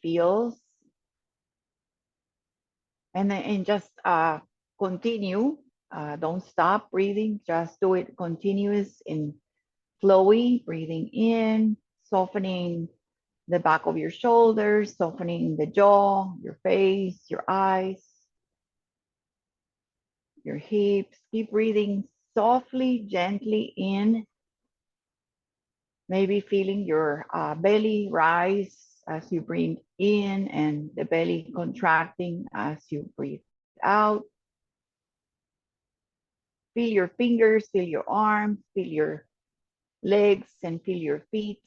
feels. And then just continue. Don't stop breathing. Just do it continuous and flowy, breathing in, softening the back of your shoulders, softening the jaw, your face, your eyes, your hips. Keep breathing softly, gently in. Maybe feeling your belly rise as you breathe in and the belly contracting as you breathe out. Feel your fingers, feel your arms, feel your legs, and feel your feet.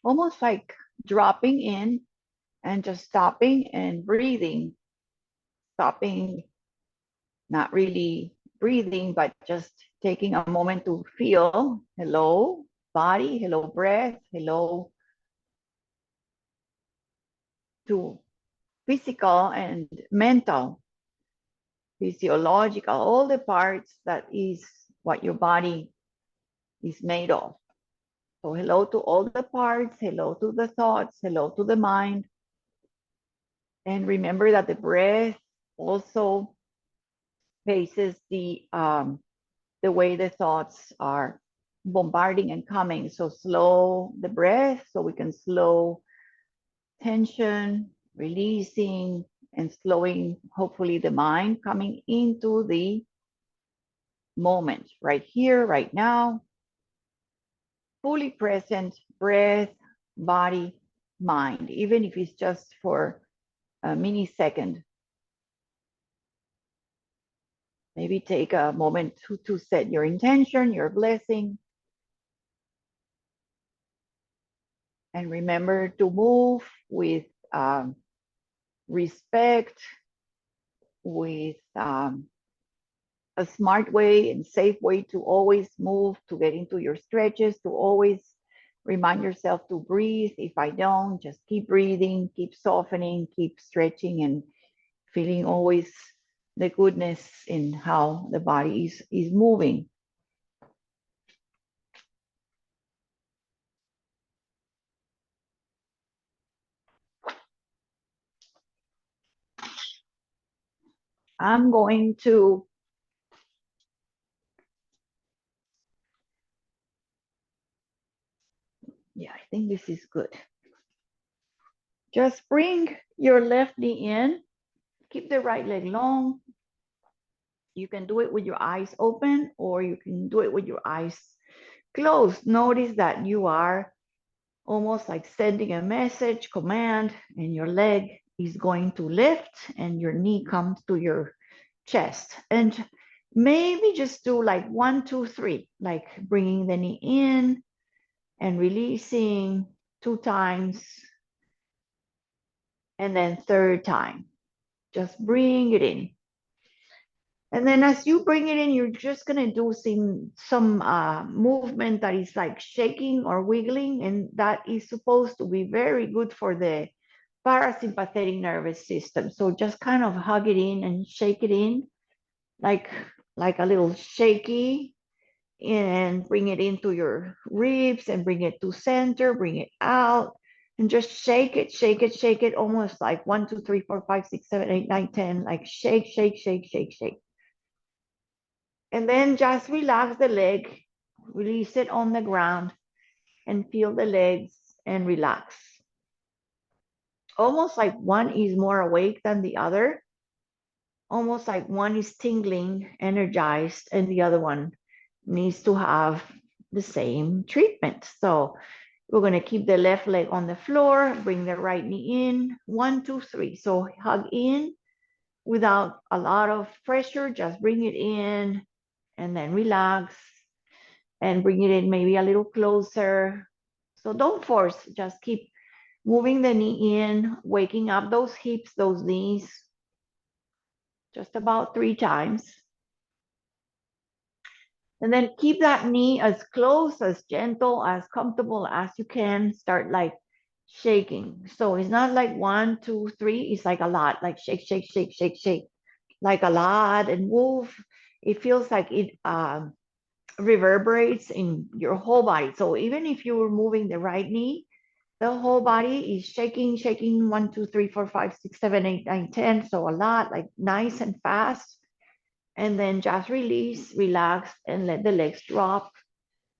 Almost like dropping in and just stopping and breathing. Stopping, not really breathing, but just taking a moment to feel. Hello, body. Hello, breath. Hello to physical and mental, physiological, all the parts that is what your body is made of. So hello to all the parts, hello to the thoughts, hello to the mind. And remember that the breath also faces the way the thoughts are bombarding and coming. So slow the breath so we can slow tension, releasing, and slowing, hopefully, the mind coming into the moment, right here, right now, fully present, breath, body, mind, even if it's just for a millisecond. Maybe take a moment to set your intention, your blessing. And remember to move with respect, with a smart way and safe way to always move, to get into your stretches, to always remind yourself to breathe. If I don't, just keep breathing, keep softening, keep stretching, and feeling always the goodness in how the body is moving. I'm going to I think this is good. Just bring your left knee in, keep the right leg long. You can do it with your eyes open or you can do it with your eyes closed. Notice that you are almost like sending a message, command, and your leg is going to lift and your knee comes to your chest. And maybe just do like 1, 2, 3, like bringing the knee in and releasing 2 times. And then 3rd time, just bring it in. And then as you bring it in, you're just gonna do some movement that is like shaking or wiggling, and that is supposed to be very good for the parasympathetic nervous system. So just kind of hug it in and shake it in, like a little shaky, and bring it into your ribs and bring it to center, bring it out, and just shake it, shake it, shake it, almost like 1, 2, 3, 4, 5, 6, 7, 8, 9, 10, like shake, shake, shake, shake, shake. And then just relax the leg, release it on the ground, and feel the legs and relax. Almost like one is more awake than the other. Almost like one is tingling, energized, and the other one needs to have the same treatment. So we're going to keep the left leg on the floor, bring the right knee in, 1, 2, 3. So hug in without a lot of pressure, just bring it in and then relax and bring it in maybe a little closer. So don't force, just keep moving the knee in, waking up those hips, those knees, just about 3 times. And then keep that knee as close, as gentle, as comfortable as you can. Start like shaking. So it's not like 1, 2, 3. It's like a lot, like shake, shake, shake, shake, shake, like a lot, and move. It feels like it reverberates in your whole body. So even if you were moving the right knee, The whole body is shaking, shaking 1, 2, 3, 4, 5, 6, 7, 8, 9, 10. So a lot, like nice and fast. And then just release, relax, and let the legs drop.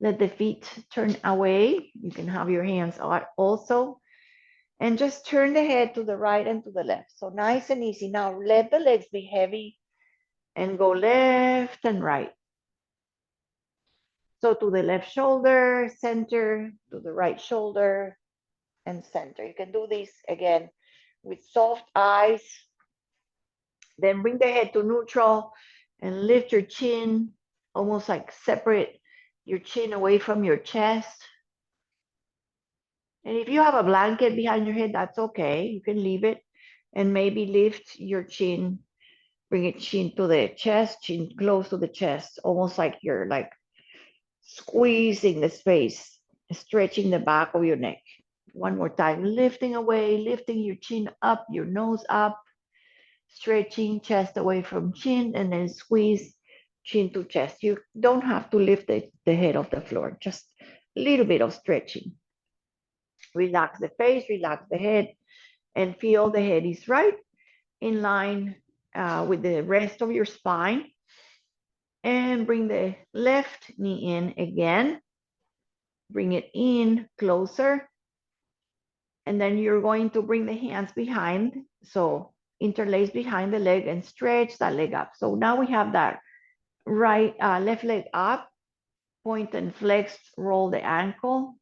Let the feet turn away. You can have your hands out also. And just turn the head to the right and to the left. So nice and easy. Now let the legs be heavy and go left and right. So to the left shoulder, center, to the right shoulder, and center. You can do this again with soft eyes. Then bring the head to neutral and lift your chin, almost like separate your chin away from your chest. And if you have a blanket behind your head, that's okay. You can leave it and maybe lift your chin, bring it chin to the chest, chin close to the chest, almost like you're like squeezing the space, stretching the back of your neck. One more time, lifting away, lifting your chin up, your nose up, stretching chest away from chin, and then squeeze chin to chest. You don't have to lift the head off the floor, just a little bit of stretching. Relax the face, relax the head, and feel the head is right in line with the rest of your spine. And bring the left knee in again. Bring it in closer. And then you're going to bring the hands behind. So interlace behind the leg and stretch that leg up. So now we have that left leg up, point and flex, roll the ankle.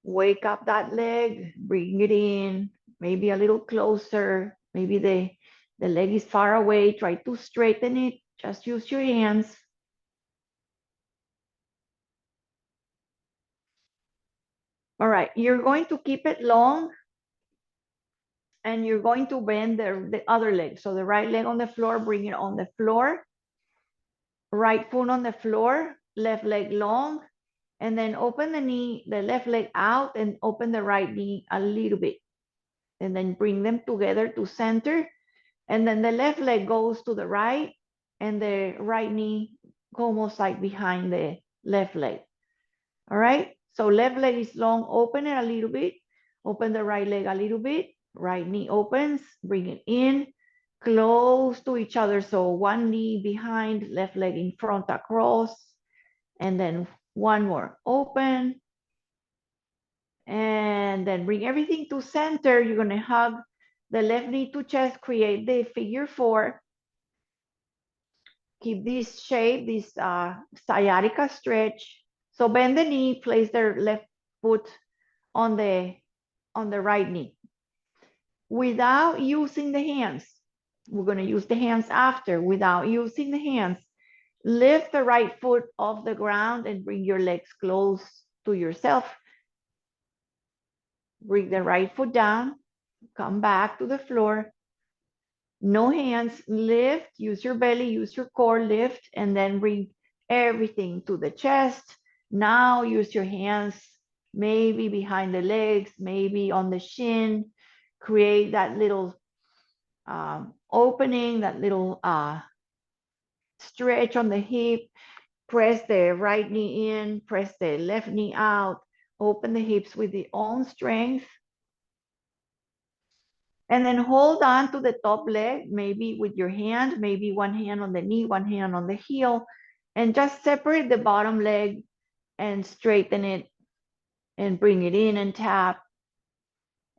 Wake up that leg, bring it in, maybe a little closer. Maybe the leg is far away. Try to straighten it. Just use your hands. All right, you're going to keep it long and you're going to bend the other leg. So the right leg on the floor, bring it on the floor. Right foot on the floor, left leg long, and then open the knee, the left leg out and open the right knee a little bit. And then bring them together to center. And then the left leg goes to the right and the right knee almost like behind the left leg. All right, so left leg is long, open it a little bit, open the right leg a little bit, right knee opens, bring it in, close to each other. So one knee behind, left leg in front across, and then one more, open, and then bring everything to center. You're gonna hug the left knee to chest, create the figure 4. Keep this shape, this sciatica stretch. So bend the knee, place their left foot on the right knee without using the hands. We're going to use the hands after. Without using the hands, lift the right foot off the ground and bring your legs close to yourself. Bring the right foot down, come back to the floor. No hands, lift, use your belly, use your core, lift, and then bring everything to the chest. Now use your hands, maybe behind the legs, maybe on the shin. Create that little opening, that little stretch on the hip. Press the right knee in, press the left knee out. Open the hips with your own strength. And then hold on to the top leg, maybe with your hand, maybe one hand on the knee, one hand on the heel, and just separate the bottom leg and straighten it and bring it in and tap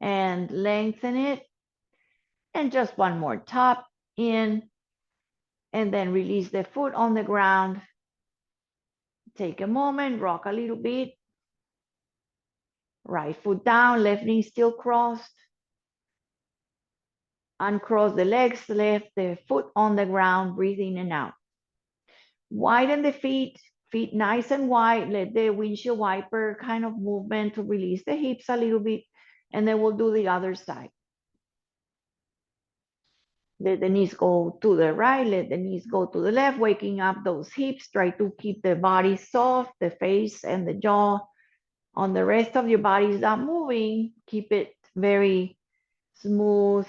and lengthen it. And just one more tap in and then release the foot on the ground. Take a moment, rock a little bit. Right foot down, left knee still crossed. Uncross the legs, left the foot on the ground, breathe in and out. Widen the feet, feet nice and wide. Let the windshield wiper kind of movement to release the hips a little bit. And then we'll do the other side. Let the knees go to the right, let the knees go to the left, waking up those hips. Try to keep the body soft, the face and the jaw. On the rest of your body is not moving. Keep it very smooth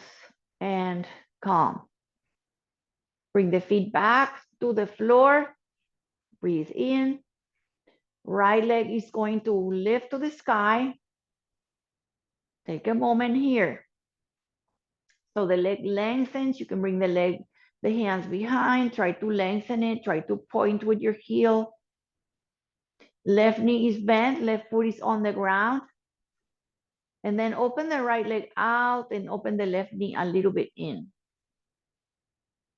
and calm. Bring the feet back to the floor. Breathe in. Right leg is going to lift to the sky. Take a moment here. So the leg lengthens. You can bring the hands behind. Try to lengthen it. Try to point with your heel. Left knee is bent. Left foot is on the ground. And then open the right leg out and open the left knee a little bit in.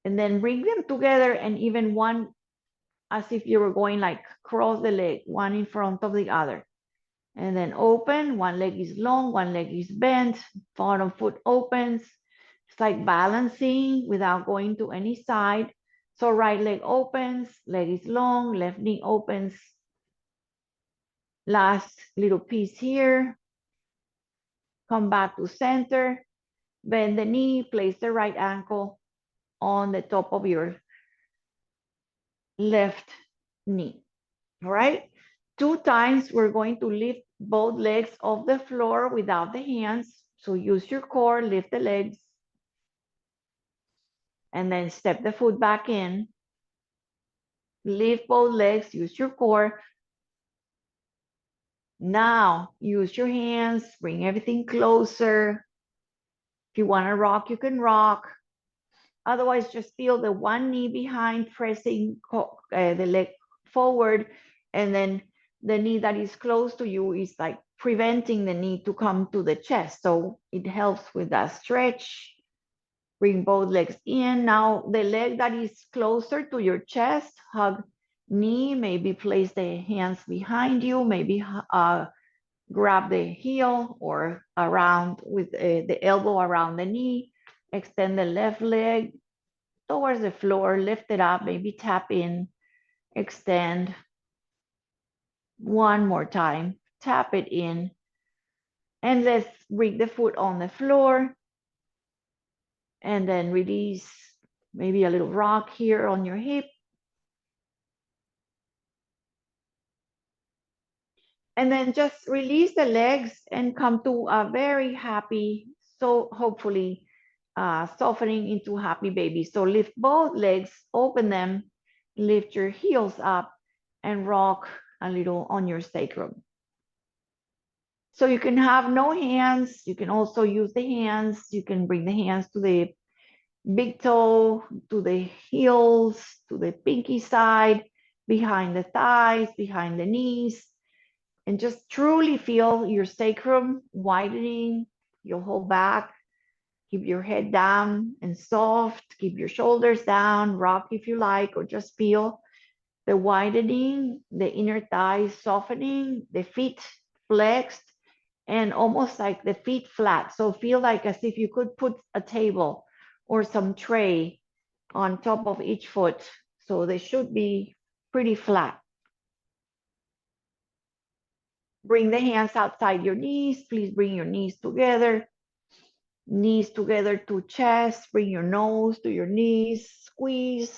And then bring them together and even one as if you were going like cross the leg, one in front of the other. And then open, one leg is long, one leg is bent, bottom foot opens. It's like balancing without going to any side. So right leg opens, leg is long, left knee opens. Last little piece here. Come back to center, bend the knee, place the right ankle on the top of your left knee. All right. 2 times we're going to lift both legs off the floor without the hands. So use your core, lift the legs, and then step the foot back in. Lift both legs, use your core. Now use your hands, bring everything closer. If you want to rock, you can rock. Otherwise, just feel the one knee behind, pressing the leg forward, and then the knee that is close to you is like preventing the knee to come to the chest. So it helps with that stretch. Bring both legs in. Now the leg that is closer to your chest, hug knee, maybe place the hands behind you, maybe grab the heel or around with the elbow around the knee. Extend the left leg towards the floor, lift it up, maybe tap in, extend. One more time, tap it in. And let's bring the foot on the floor. And then release, maybe a little rock here on your hip. And then just release the legs and come to a very happy, so hopefully softening into happy baby. So lift both legs, open them, lift your heels up and rock a little on your sacrum. So you can have no hands. You can also use the hands. You can bring the hands to the big toe, to the heels, to the pinky side, behind the thighs, behind the knees, and just truly feel your sacrum widening, your whole back. Keep your head down and soft. Keep your shoulders down. Rock if you like, or just feel the widening, the inner thighs softening, the feet flexed, and almost like the feet flat. So feel like as if you could put a table or some tray on top of each foot. So they should be pretty flat. Bring the hands outside your knees. Please bring your knees together. Knees together to chest. Bring your nose to your knees. Squeeze.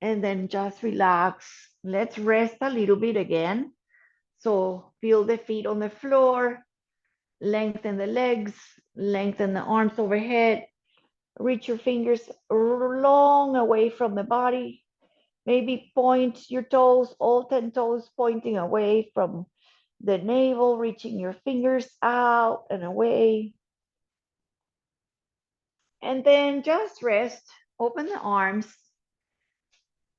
And then just relax. Let's rest a little bit again. So feel the feet on the floor. Lengthen the legs. Lengthen the arms overhead. Reach your fingers long away from the body. Maybe point your toes, all 10 toes pointing away from the navel, reaching your fingers out and away. And then just rest, open the arms,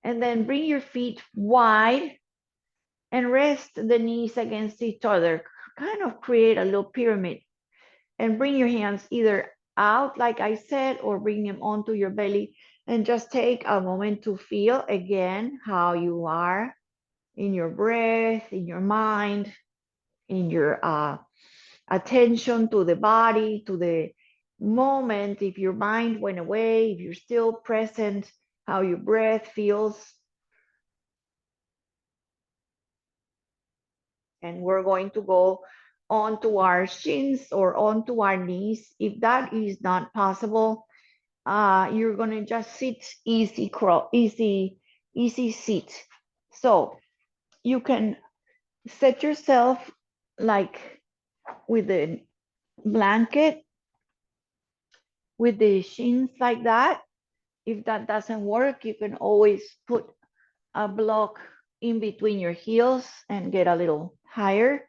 and then bring your feet wide and rest the knees against each other. Kind of create a little pyramid and bring your hands either out, like I said, or bring them onto your belly and just take a moment to feel again how you are in your breath, in your mind, in your attention to the body, to the moment. If your mind went away, if you're still present, how your breath feels. And we're going to go onto our shins or onto our knees. If that is not possible, you're gonna just sit easy, easy sit. So you can set yourself like with the blanket, with the shins like that. If that doesn't work, you can always put a block in between your heels and get a little higher.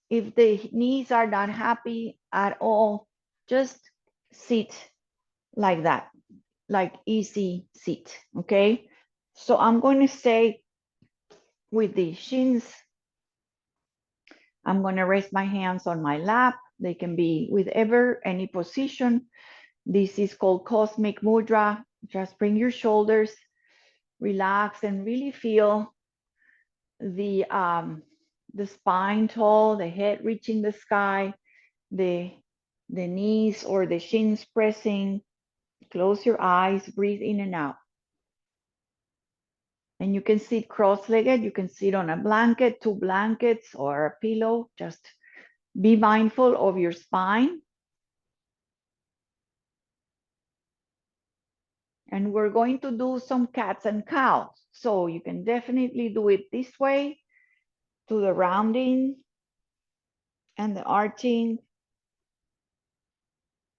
If the knees are not happy at all, just sit like that, like easy sit, okay? So I'm going to stay with the shins. I'm going to rest my hands on my lap. They can be whatever, any position. This is called Cosmic Mudra. Just bring your shoulders, relax, and really feel the spine tall, the head reaching the sky, the knees or the shins pressing. Close your eyes, breathe in and out. And you can sit cross-legged. You can sit on a blanket, two blankets, or a pillow. Just be mindful of your spine. And we're going to do some cats and cows. So you can definitely do it this way, to the rounding and the arching.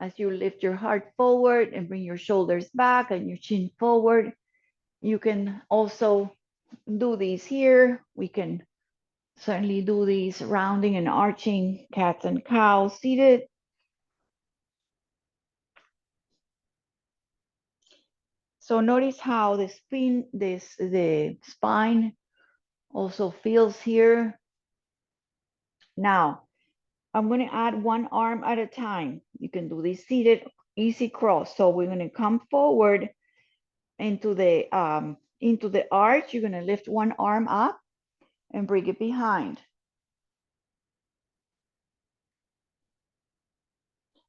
As you lift your heart forward and bring your shoulders back and your chin forward. You can also do these here. We can certainly do these rounding and arching cats and cows seated. So notice how the spine also feels here. Now, I'm going to add one arm at a time. You can do this seated, easy cross. So we're going to come forward into the arch. You're going to lift one arm up and bring it behind.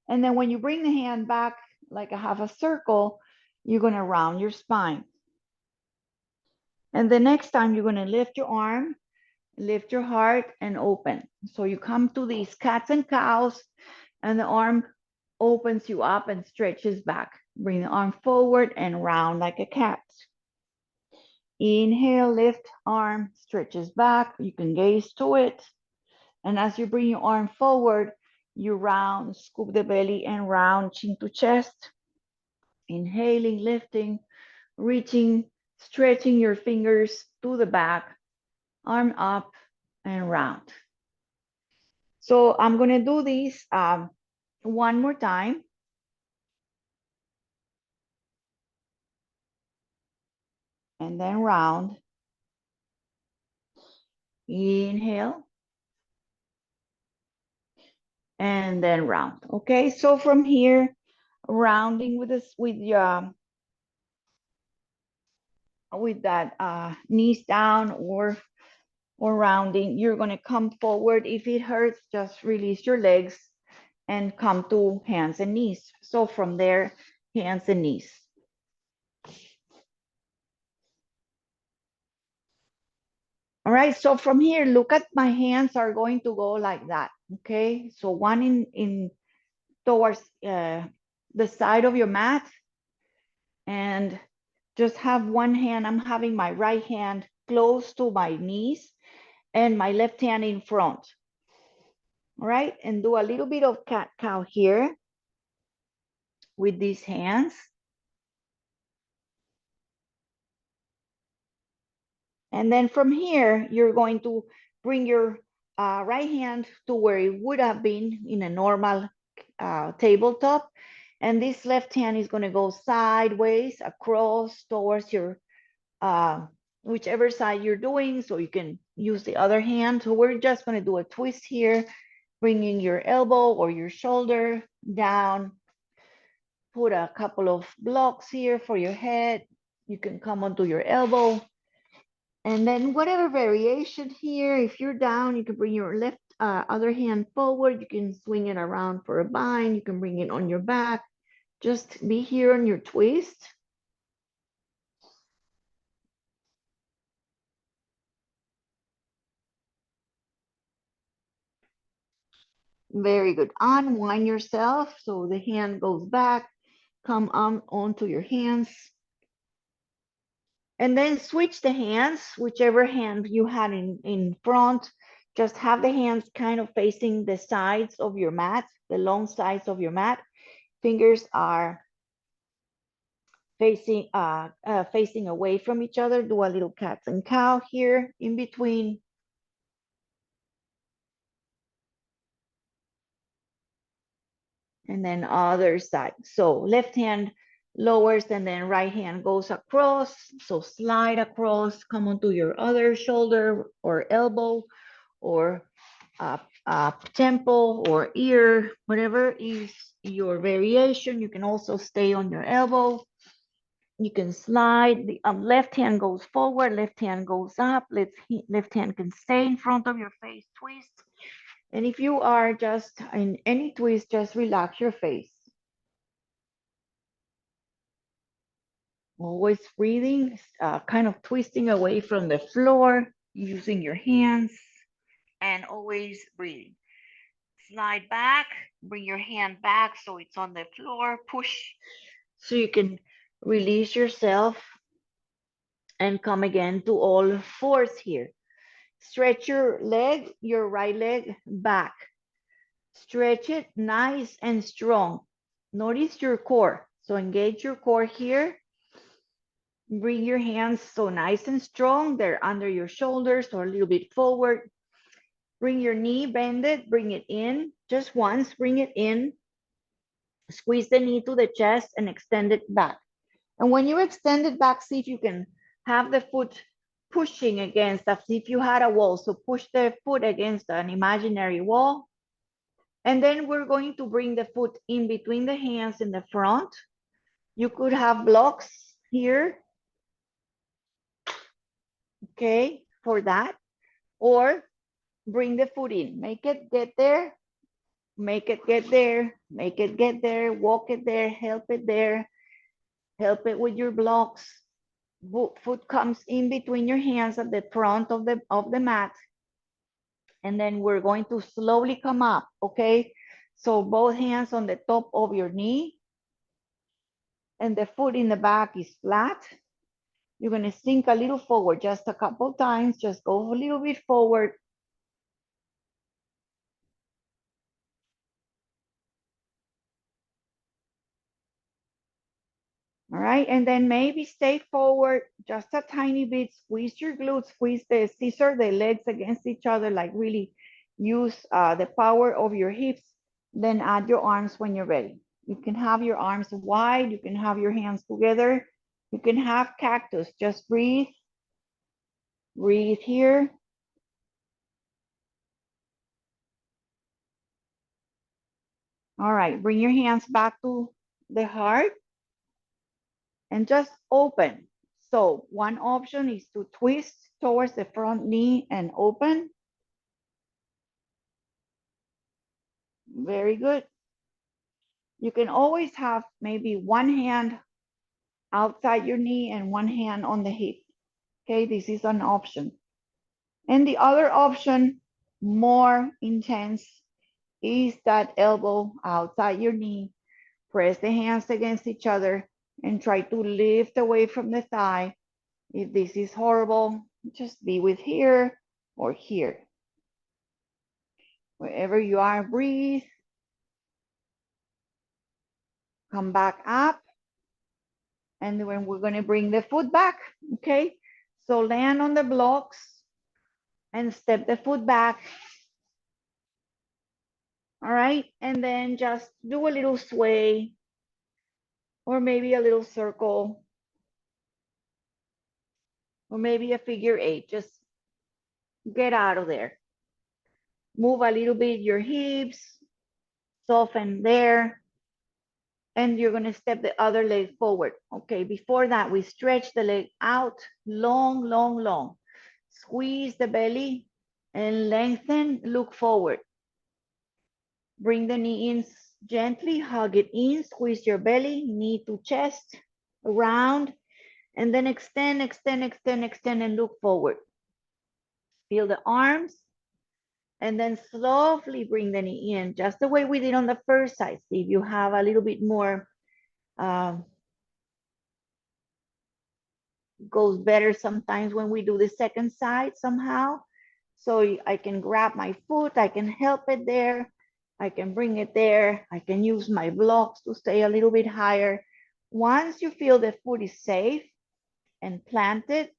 And then when you bring the hand back like a half a circle, you're going to round your spine. And the next time you're going to lift your arm, lift your heart and open. So you come to these cats and cows and the arm opens you up and stretches back. Bring the arm forward and round like a cat. Inhale, lift, arm stretches back. You can gaze to it. And as you bring your arm forward, you round, scoop the belly and round chin to chest. Inhaling, lifting, reaching, stretching your fingers to the back, arm up and round. So I'm going to do these one more time. And then round. Inhale. And then round. Okay, so from here, rounding with this, with that knees down or rounding, you're going to come forward. If it hurts, just release your legs and come to hands and knees. So from there, hands and knees. All right, so from here, look at my hands are going to go like that, okay? So one in towards the side of your mat, and just have one hand. I'm having my right hand close to my knees and my left hand in front. All right, and do a little bit of cat-cow here with these hands. And then from here, you're going to bring your right hand to where it would have been in a normal tabletop. And this left hand is going to go sideways across towards your whichever side you're doing. So you can use the other hand. So we're just going to do a twist here, bringing your elbow or your shoulder down. Put a couple of blocks here for your head. You can come onto your elbow. And then whatever variation here, if you're down, you can bring your left other hand forward. You can swing it around for a bind. You can bring it on your back. Just be here on your twist. Very good. Unwind yourself so the hand goes back. Come on onto your hands. And then switch the hands, whichever hand you had in front. Just have the hands kind of facing the sides of your mat, the long sides of your mat. Fingers are facing away from each other. Do a little cat and cow here in between. And then other side. So left hand lowers and then right hand goes across. So slide across, come onto your other shoulder or elbow or temple or ear, whatever is your variation. You can also stay on your elbow. You can slide. The left hand goes forward, left hand goes up. Left hand can stay in front of your face, twist. And if you are just in any twist, just relax your face. Always breathing, kind of twisting away from the floor, using your hands, and always breathing. Slide back, bring your hand back so it's on the floor, push so you can release yourself and come again to all fours here. Stretch your leg, your right leg back. Stretch it nice and strong. Notice your core. So engage your core here. Bring your hands so nice and strong. They're under your shoulders or a little bit forward. Bring your knee, bend it, bring it in. Just once, bring it in. Squeeze the knee to the chest and extend it back. And when you extend it back, see if you can have the foot pushing against, as if you had a wall. So push the foot against an imaginary wall. And then we're going to bring the foot in between the hands in the front. You could have blocks here, okay, for that. Or bring the foot in, make it get there, make it get there, make it get there, walk it there, help it with your blocks. Foot comes in between your hands at the front of the mat. And then we're going to slowly come up, okay? So both hands on the top of your knee and the foot in the back is flat. You're gonna sink a little forward, just a couple times, just go a little bit forward. All right, and then maybe stay forward just a tiny bit, squeeze your glutes, squeeze the legs against each other, like really use the power of your hips, then add your arms when you're ready. You can have your arms wide, you can have your hands together, you can have cactus, just breathe, breathe here. All right, bring your hands back to the heart and just open. So one option is to twist towards the front knee and open. Very good. You can always have maybe one hand outside your knee and one hand on the hip. Okay, this is an option. And the other option, more intense, is that elbow outside your knee. Press the hands against each other and try to lift away from the thigh. If this is horrible, just be with here or here. Wherever you are, breathe. Come back up. And then we're going to bring the foot back, okay? So land on the blocks and step the foot back. All right, and then just do a little sway or maybe a little circle or maybe a figure eight. Just get out of there. Move a little bit your hips, soften there. And you're gonna step the other leg forward. Okay, before that, we stretch the leg out, long, long, long. Squeeze the belly and lengthen, look forward. Bring the knee in gently, hug it in, squeeze your belly, knee to chest, around, and then extend, extend, extend, extend, and look forward. Feel the arms, and then softly bring the knee in, just the way we did on the first side. See if you have a little bit more, goes better sometimes when we do the second side somehow. So I can grab my foot, I can help it there, I can bring it there, I can use my blocks to stay a little bit higher, Once you feel the foot is safe and planted,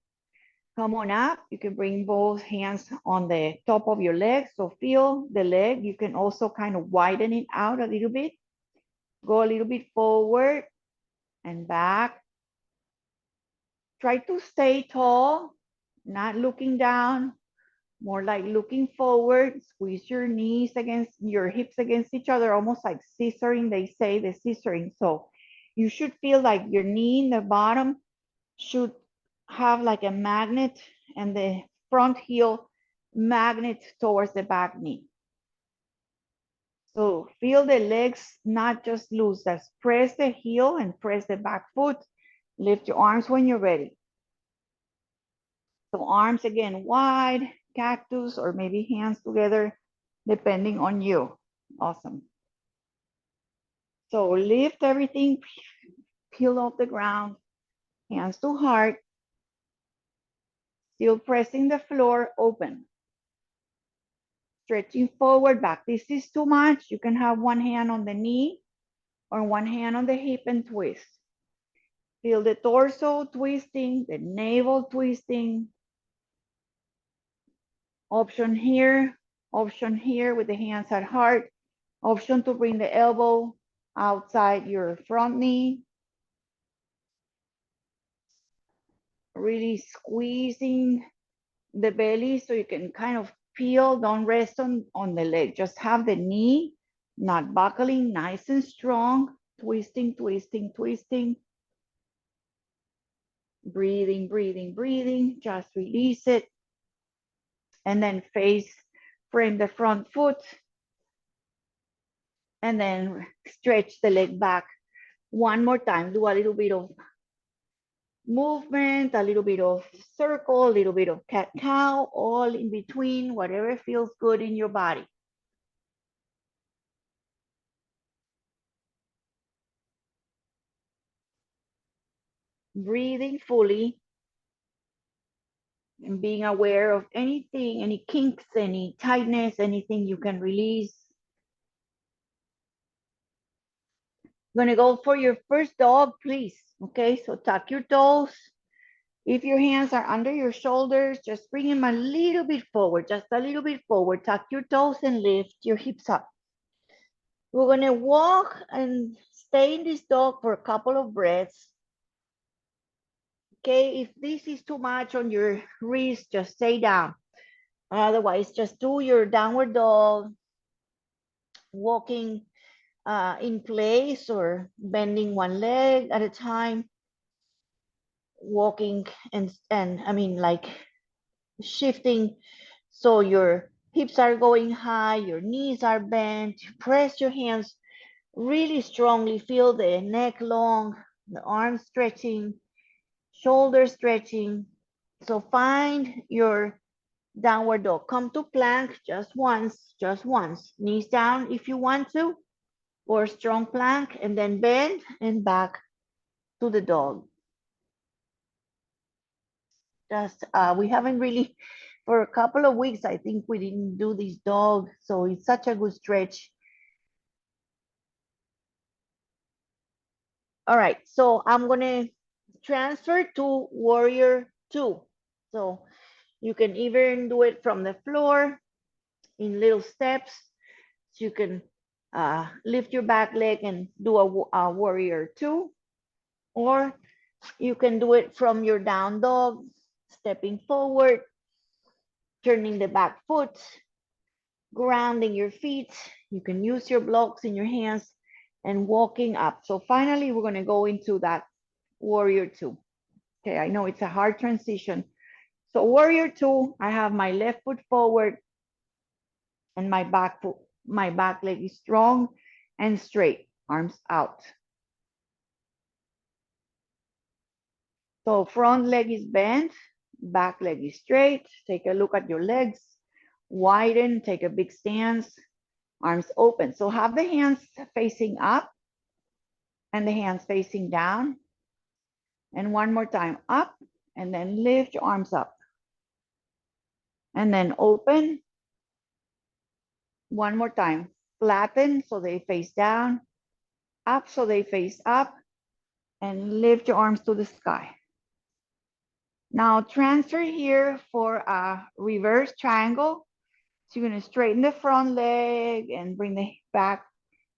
come on up. You can bring both hands on the top of your leg. So feel the leg. You can also kind of widen it out a little bit. Go a little bit forward and back. Try to stay tall, not looking down, more like looking forward. Squeeze your knees against your hips against each other, almost like scissoring. They say the scissoring. So you should feel like your knee in the bottom should have like a magnet and the front heel magnet towards the back knee. So feel the legs not just loose, just press the heel and press the back foot. Lift your arms when you're ready. So arms again wide, cactus, or maybe hands together, depending on you. Awesome. So lift everything, peel off the ground, hands to heart, still pressing the floor open. Stretching forward, back. This is too much. You can have one hand on the knee or one hand on the hip and twist. Feel the torso twisting, the navel twisting. Option here with the hands at heart. Option to bring the elbow outside your front knee. Really squeezing the belly so you can kind of peel, don't rest on the leg. Just have the knee not buckling, nice and strong, twisting, twisting, twisting. Breathing, breathing, breathing, just release it. And then frame the front foot. And then stretch the leg back. One more time, do a little bit of movement, a little bit of circle, a little bit of cat-cow, all in between, whatever feels good in your body. Breathing fully and being aware of anything, any kinks, any tightness, anything you can release. Gonna go for your first dog, please. Okay, so tuck your toes. If your hands are under your shoulders, just bring them a little bit forward, just a little bit forward. Tuck your toes and lift your hips up. We're gonna walk and stay in this dog for a couple of breaths. Okay, if this is too much on your wrist, just stay down. Otherwise, just do your downward dog, walking in place or bending one leg at a time, walking and I mean like shifting so your hips are going high, your knees are bent, press your hands really strongly, feel the neck long, the arms stretching, shoulders stretching. So find your downward dog. Come to plank just once, knees down if you want to, or strong plank, and then bend and back to the dog. Just we haven't really, for a couple of weeks, I think we didn't do this dog, so it's such a good stretch. All right, so I'm gonna transfer to warrior 2. So you can even do it from the floor in little steps. So you can lift your back leg and do a warrior 2, or you can do it from your down dog, stepping forward, turning the back foot, grounding your feet. You can use your blocks in your hands and walking up. So finally, we're gonna go into that warrior 2. Okay, I know it's a hard transition. So warrior 2, I have my left foot forward and my back leg is strong and straight, arms out. So front leg is bent, back leg is straight. Take a look at your legs. Widen, take a big stance, arms open. So have the hands facing up and the hands facing down. And one more time, up, and then lift your arms up. And then open. One more time, flatten so they face down, up so they face up, and lift your arms to the sky. Now transfer here for a reverse triangle. So you're gonna straighten the front leg and bring the back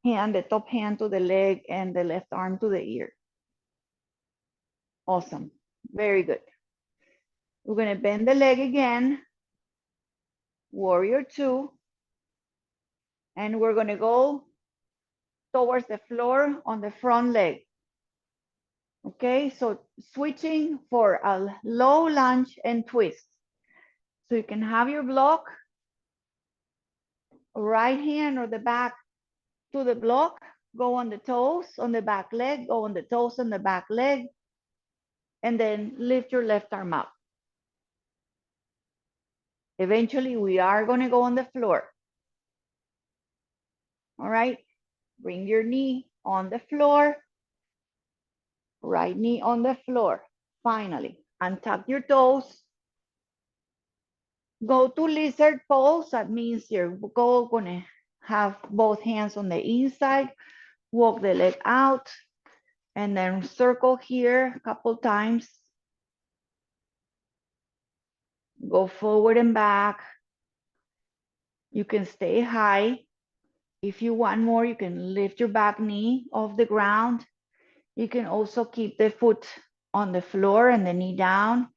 hand, the top hand to the leg and the left arm to the ear. Awesome, very good. We're gonna bend the leg again, warrior two, and we're gonna go towards the floor on the front leg. Okay, so switching for a low lunge and twist. So you can have your block, right hand or the back to the block, go on the toes on the back leg, go on the toes on the back leg, and then lift your left arm up. Eventually, we are going to go on the floor. All right, bring your knee on the floor, right knee on the floor. Finally, untuck your toes. Go to lizard pose. That means you're going to have both hands on the inside, walk the leg out, and then circle here a couple times. Go forward and back. You can stay high. If you want more, you can lift your back knee off the ground. You can also keep the foot on the floor and the knee down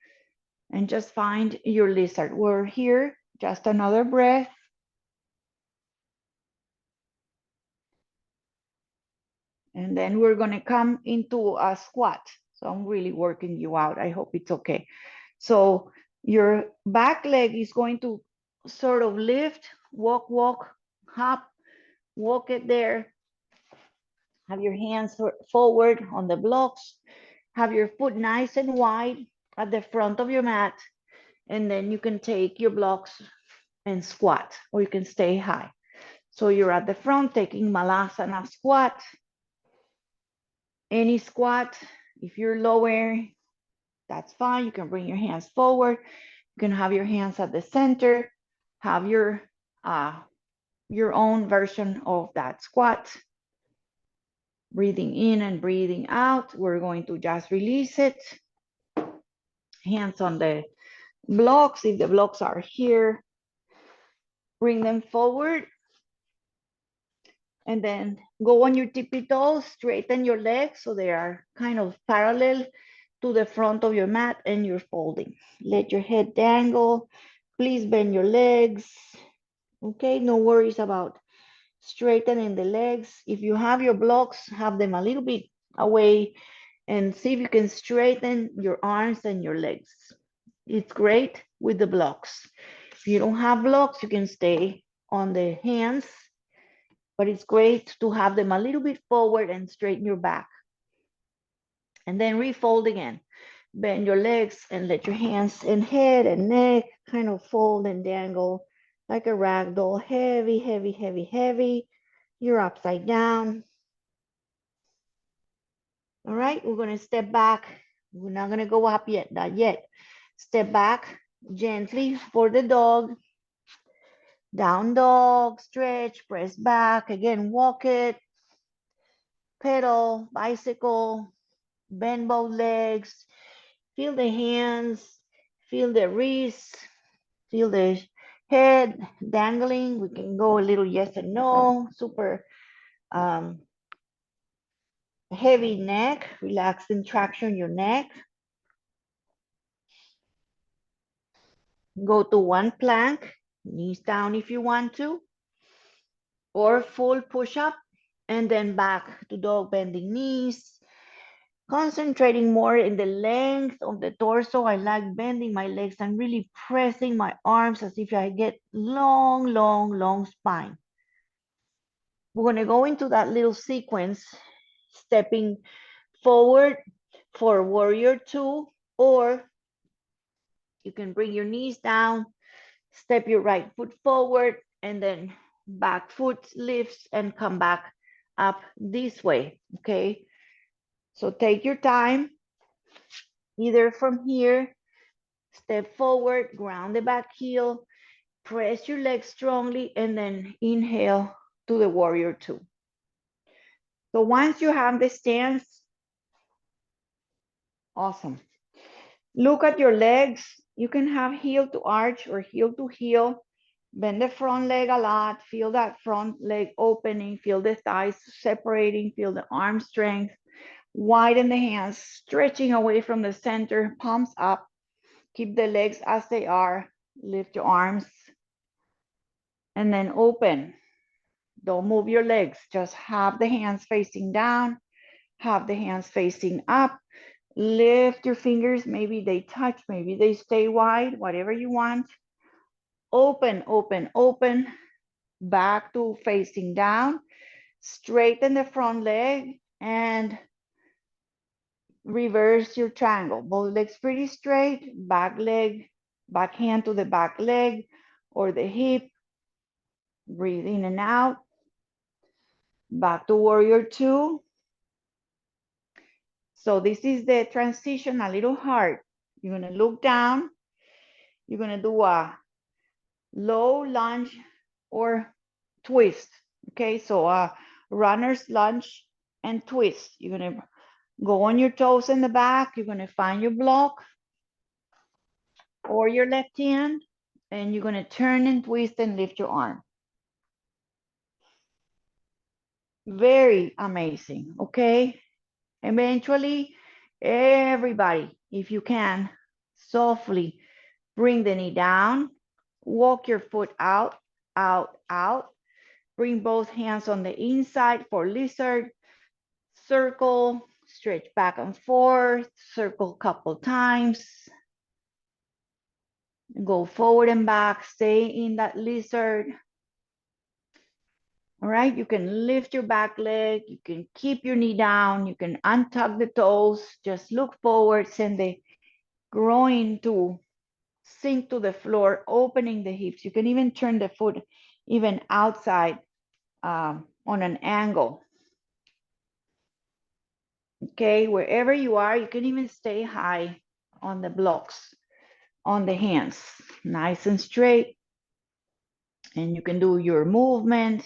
and just find your lizard. We're here, just another breath. And then we're gonna come into a squat. So I'm really working you out. I hope it's okay. So your back leg is going to sort of lift, walk, hop, walk it there. Have your hands forward on the blocks. Have your foot nice and wide at the front of your mat. And then you can take your blocks and squat, or you can stay high. So you're at the front taking Malasana squat. Any squat. If you're lower, that's fine. You can bring your hands forward. You can have your hands at the center. Have your own version of that squat. Breathing in and breathing out. We're going to just release it. Hands on the blocks. If the blocks are here, bring them forward. And then go on your tippy toes, straighten your legs so they are kind of parallel to the front of your mat and you're folding. Let your head dangle. Please bend your legs. Okay, no worries about straightening the legs. If you have your blocks, have them a little bit away and see if you can straighten your arms and your legs. It's great with the blocks. If you don't have blocks, you can stay on the hands, but it's great to have them a little bit forward and straighten your back. And then refold again. Bend your legs and let your hands and head and neck kind of fold and dangle like a rag doll. Heavy, heavy, heavy, heavy. You're upside down. All right, we're gonna step back. We're not gonna go up yet, not yet. Step back gently for the dog. Down dog, stretch, press back. Again, walk it. Pedal, bicycle, bend both legs. Feel the hands, feel the wrists, feel the head dangling. We can go a little yes and no. Super heavy neck, relax and traction your neck. Go to one plank, knees down if you want to, or full push-up, and then back to dog bending knees. Concentrating more in the length of the torso. I like bending my legs and really pressing my arms as if I get long, long, long spine. We're gonna go into that little sequence, stepping forward for warrior two, or you can bring your knees down, step your right foot forward, and then back foot lifts and come back up this way, okay? So take your time, either from here, step forward, ground the back heel, press your legs strongly, and then inhale to the warrior two. So once you have the stance, Awesome. Look at your legs. You can have heel to arch or heel to heel. Bend the front leg a lot. Feel that front leg opening. Feel the thighs separating. Feel the arm strength. Widen the hands, stretching away from the center, palms up. Keep the legs as they are. Lift your arms and then open. Don't move your legs. Just have the hands facing down. Have the hands facing up. Lift your fingers. Maybe they touch. Maybe they stay wide. Whatever you want. Open, open, open. Back to facing down. Straighten the front leg and reverse your triangle. Both legs pretty straight. Back leg, back hand to the back leg or the hip. Breathe in and out. Back to warrior two. So this is the transition, a little hard. You're gonna look down. You're gonna do a low lunge or twist. Okay, so a runner's lunge and twist. You're gonna go on your toes in the back. You're gonna find your block or your left hand, and you're gonna turn and twist and lift your arm. Very amazing, okay? Eventually, everybody, if you can, softly bring the knee down, walk your foot out, out, out. Bring both hands on the inside for lizard, circle, stretch back and forth, circle a couple times. Go forward and back, stay in that lizard. All right, you can lift your back leg, you can keep your knee down, you can untuck the toes, just look forward, send the groin to sink to the floor, opening the hips. You can even turn the foot even outside on an angle. Okay, wherever you are, you can even stay high on the blocks, on the hands, nice and straight. And you can do your movement.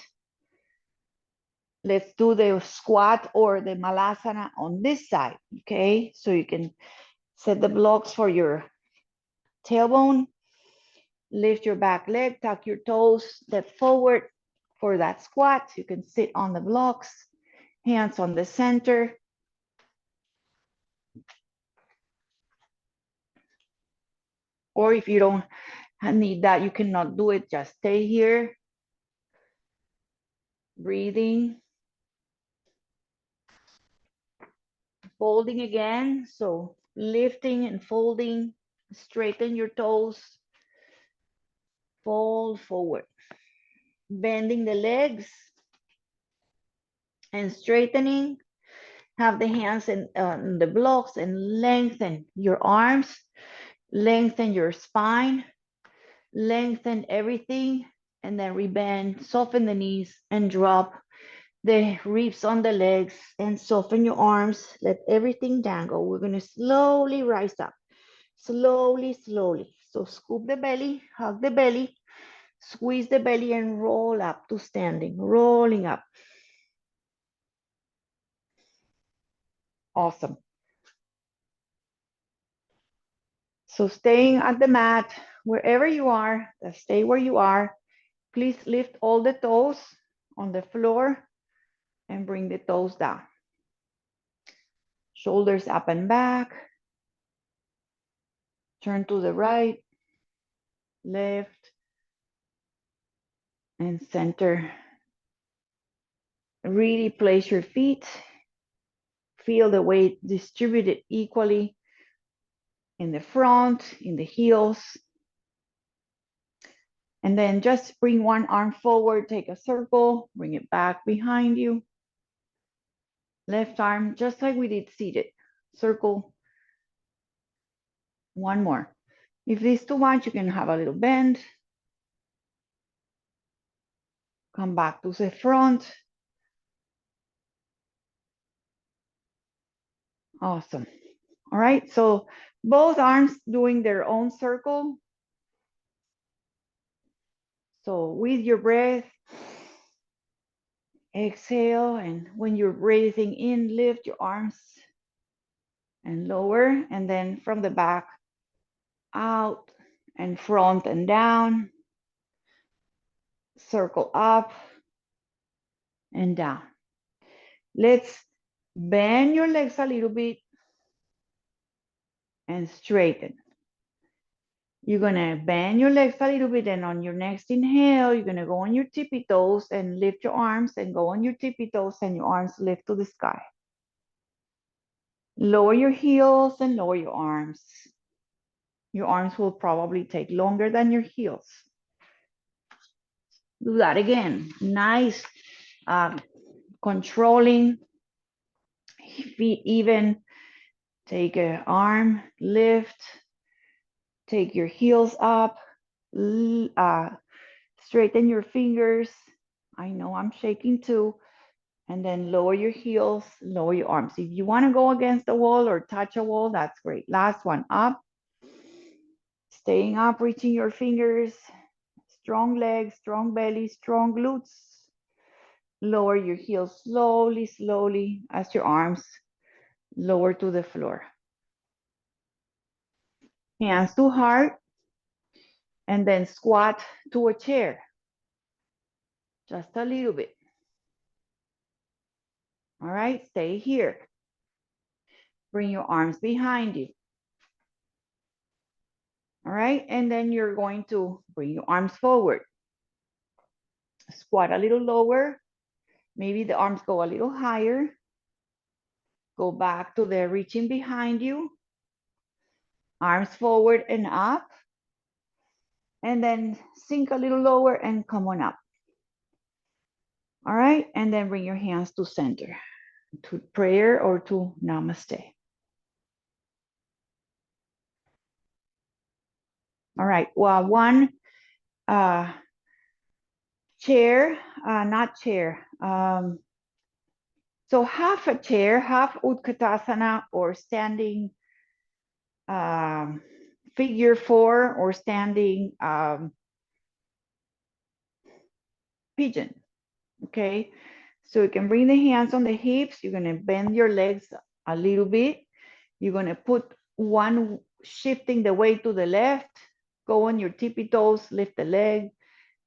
Let's do the squat or the malasana on this side, okay? So you can set the blocks for your tailbone, lift your back leg, tuck your toes, step forward for that squat. You can sit on the blocks, hands on the center. Or if you don't need that, you cannot do it, just stay here, breathing. Folding again, so lifting and folding, straighten your toes, fold forward, bending the legs and straightening. Have the hands in the blocks and lengthen your arms, lengthen your spine, lengthen everything, and then rebend, soften the knees and drop the ribs on the legs and soften your arms. Let everything dangle. We're going to slowly rise up. Slowly, slowly. So scoop the belly, hug the belly, squeeze the belly and roll up to standing, rolling up. Awesome. So staying at the mat, wherever you are, stay where you are. Please lift all the toes on the floor and bring the toes down. Shoulders up and back. Turn to the right, left, and center. Really place your feet. Feel the weight distributed equally in the front, in the heels. And then just bring one arm forward, take a circle, bring it back behind you. Left arm, just like we did seated. Circle. One more. If this is too much, you can have a little bend. Come back to the front. Awesome. All right, so both arms doing their own circle. So with your breath, exhale, and when you're breathing in, lift your arms and lower, and then from the back out and front and down, circle up and down. Let's bend your legs a little bit and straighten. You're gonna bend your legs a little bit, and on your next inhale, you're gonna go on your tippy toes and lift your arms, and go on your tippy toes and your arms lift to the sky. Lower your heels and lower your arms. Your arms will probably take longer than your heels. Do that again. Nice, controlling, feet even. Take an arm, lift, take your heels up, straighten your fingers. I know I'm shaking too. And then lower your heels, lower your arms. If you want to go against the wall or touch a wall, that's great. Last one, up. Staying up, reaching your fingers. Strong legs, strong belly, strong glutes. Lower your heels slowly, slowly as your arms lower to the floor. Hands to heart. And then squat to a chair. Just a little bit. All right, stay here. Bring your arms behind you. All right, and then you're going to bring your arms forward. Squat a little lower. Maybe the arms go a little higher. Go back to the reaching behind you. Arms forward and up. And then sink a little lower and come on up. All right, and then bring your hands to center, to prayer or to namaste. All right, well, one chair, not chair. So half a chair, half Utkatasana or standing figure four or standing pigeon, okay? So you can bring the hands on the hips. You're gonna bend your legs a little bit. You're gonna put one, shifting the weight to the left, go on your tippy toes, lift the leg,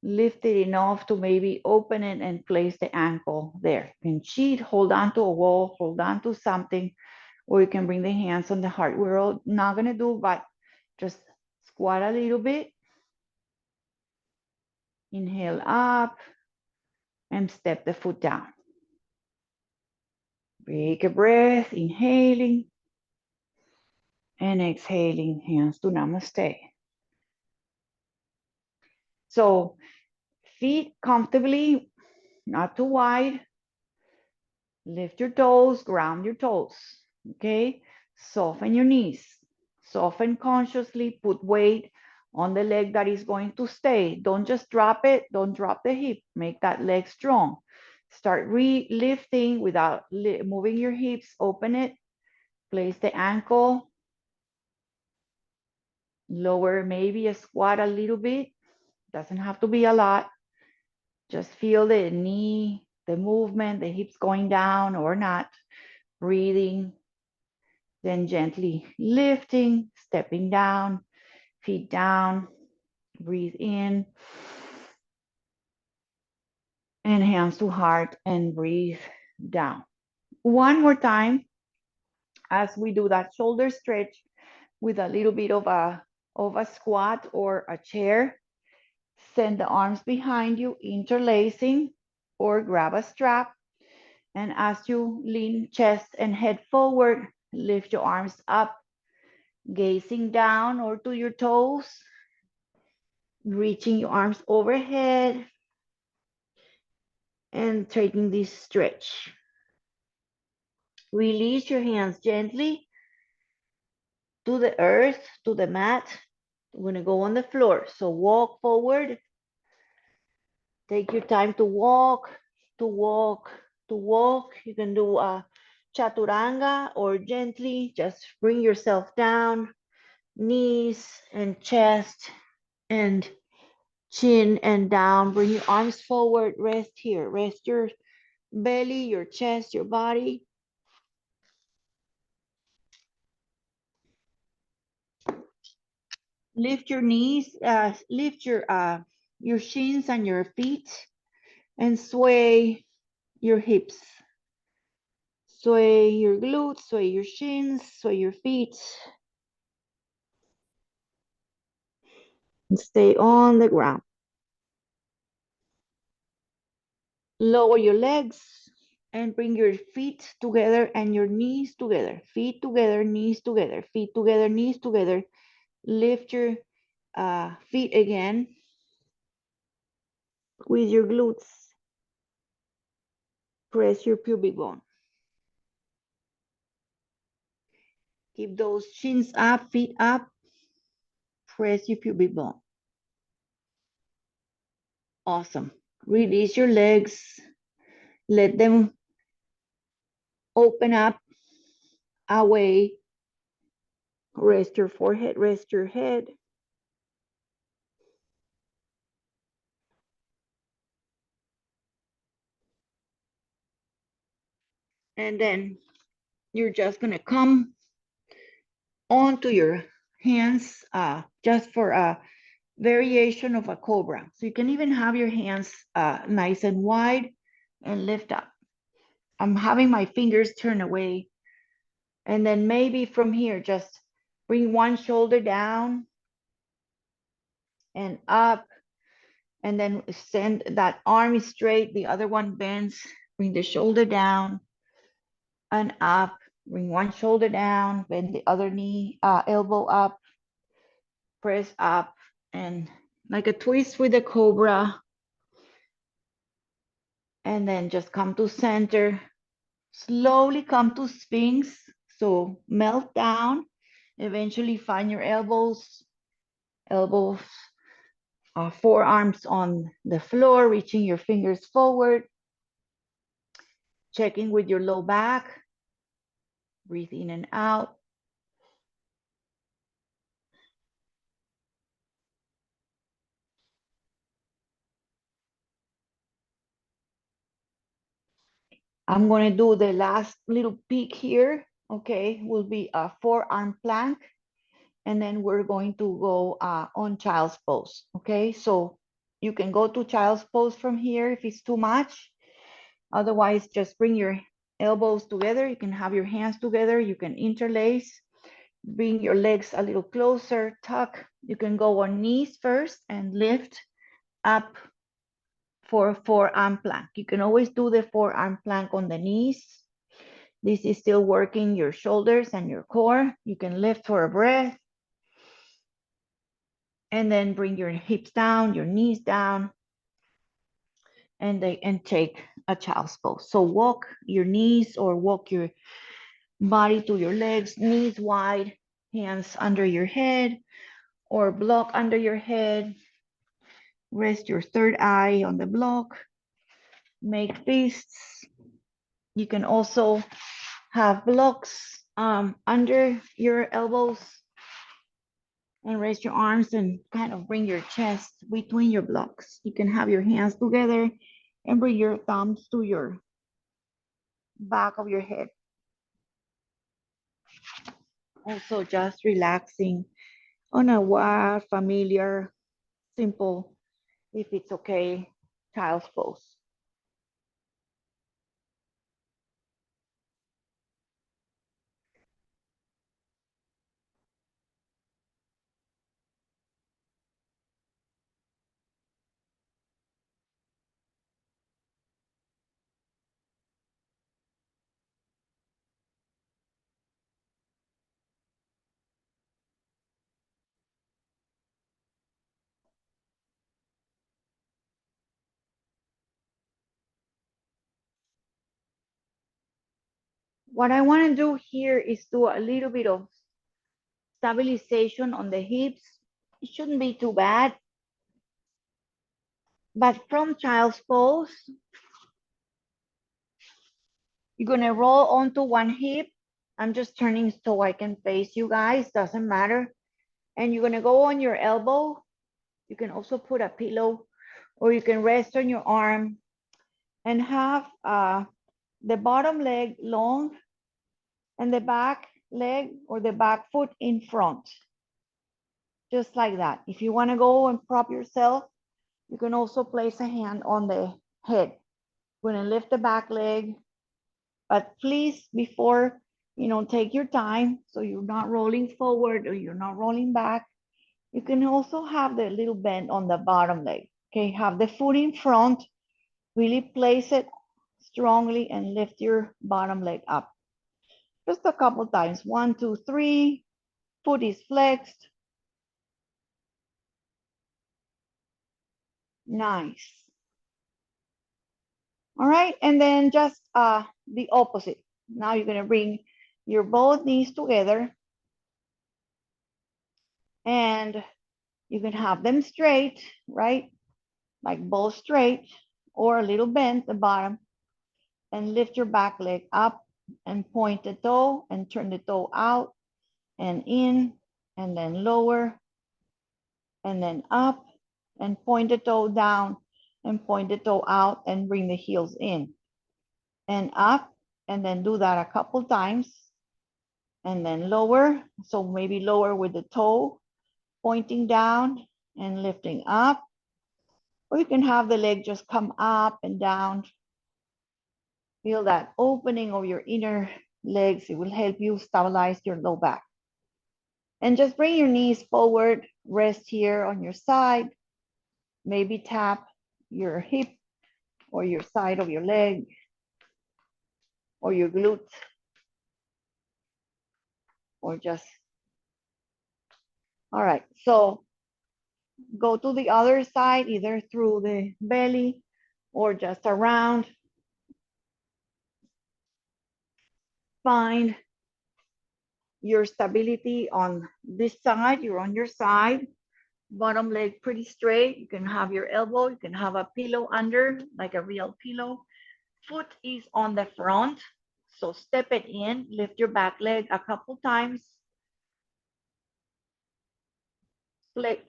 lift it enough to maybe open it and place the ankle there. You can cheat, hold on to a wall, hold on to something, or you can bring the hands on the heart. We're all not gonna do, but just squat a little bit. Inhale up and step the foot down. Take a breath, inhaling and exhaling, hands to namaste. So feet comfortably, not too wide. Lift your toes, ground your toes, okay? Soften your knees. Soften consciously, put weight on the leg that is going to stay. Don't just drop it, don't drop the hip. Make that leg strong. Start lifting without moving your hips, open it. Place the ankle. Lower maybe a squat a little bit. Doesn't have to be a lot. Just feel the knee, the movement, the hips going down or not. Breathing. Then gently lifting, stepping down, feet down, breathe in, and hands to heart and breathe down. One more time as we do that shoulder stretch with a little bit of a squat or a chair. Send the arms behind you, interlacing, or grab a strap. And as you lean chest and head forward, lift your arms up, gazing down or to your toes, reaching your arms overhead and taking this stretch. Release your hands gently to the earth, to the mat. We're gonna go on the floor. So walk forward. Take your time to walk, to walk, to walk. You can do a chaturanga or gently just bring yourself down, knees and chest and chin and down. Bring your arms forward, rest here. Rest your belly, your chest, your body. Lift your knees, lift your shins and your feet, and sway your hips. Sway your glutes, sway your shins, sway your feet. And stay on the ground. Lower your legs and bring your feet together and your knees together. Feet together, knees together, feet together, knees together. Lift your feet again with your glutes. Press your pubic bone. Keep those shins up, feet up. Press your pubic bone. Awesome. Release your legs. Let them open up away. Rest your forehead, rest your head. And then you're just gonna come onto your hands just for a variation of a cobra. So you can even have your hands nice and wide and lift up. I'm having my fingers turn away. And then maybe from here, just bring one shoulder down and up. And then send that arm straight, the other one bends. Bring the shoulder down and up. Bring one shoulder down, bend the other knee, elbow up, press up, and like a twist with the cobra. And then just come to center. Slowly come to Sphinx. So melt down. Eventually find your elbows, forearms on the floor, reaching your fingers forward. Checking with your low back. Breathe in and out. I'm going to do the last little peek here. Okay, will be a forearm plank. And then we're going to go on child's pose. Okay, so you can go to child's pose from here if it's too much. Otherwise, just bring your elbows together. You can have your hands together. You can interlace. Bring your legs a little closer, tuck. You can go on knees first and lift up for forearm plank. You can always do the forearm plank on the knees. This is still working your shoulders and your core. You can lift for a breath. And then bring your hips down, your knees down, and take a child's pose. So walk your knees or walk your body to your legs, knees wide, hands under your head or block under your head. Rest your third eye on the block. Make fists. You can also have blocks under your elbows and raise your arms and kind of bring your chest between your blocks. You can have your hands together and bring your thumbs to your back of your head. Also just relaxing on a wide, familiar, simple, if it's okay, child's pose. What I want to do here is do a little bit of stabilization on the hips. It shouldn't be too bad. But from child's pose, you're going to roll onto one hip. I'm just turning so I can face you guys, doesn't matter. And you're going to go on your elbow. You can also put a pillow or you can rest on your arm and have the bottom leg long and the back leg or the back foot in front. just like that. If you want to go and prop yourself, you can also place a hand on the head. We're going to lift the back leg, but please, before, take your time so you're not rolling forward or you're not rolling back. You can also have the little bend on the bottom leg. Okay, have the foot in front, really place it strongly and lift your bottom leg up. Just a couple times. 1, 2, 3. Foot is flexed. Nice. All right, and then just the opposite. Now you're gonna bring your both knees together and you can have them straight, right? Like both straight or a little bent at the bottom, and lift your back leg up and point the toe and turn the toe out and in, and then lower and then up and point the toe down and point the toe out and bring the heels in and up, and then do that a couple times and then lower. So maybe lower with the toe pointing down and lifting up, or you can have the leg just come up and down. Feel that opening of your inner legs. It will help you stabilize your low back. And just bring your knees forward, rest here on your side, maybe tap your hip or your side of your leg or your glute, or just, all right. So go to the other side, either through the belly or just around. Find your stability on this side. You're on your side, bottom leg pretty straight. You can have your elbow, you can have a pillow under, like a real pillow. Foot is on the front, so step it in, lift your back leg a couple times.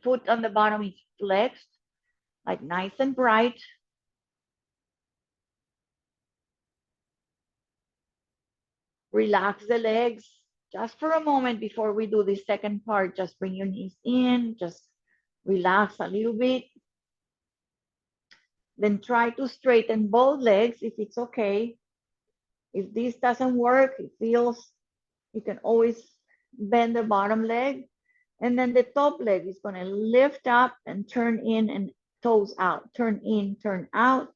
Foot on the bottom is flexed, like nice and bright. Relax the legs just for a moment before we do the second part. Just bring your knees in, just relax a little bit. Then try to straighten both legs if it's okay. If this doesn't work, it feels, you can always bend the bottom leg. And then the top leg is going to lift up and turn in and toes out. Turn in, turn out,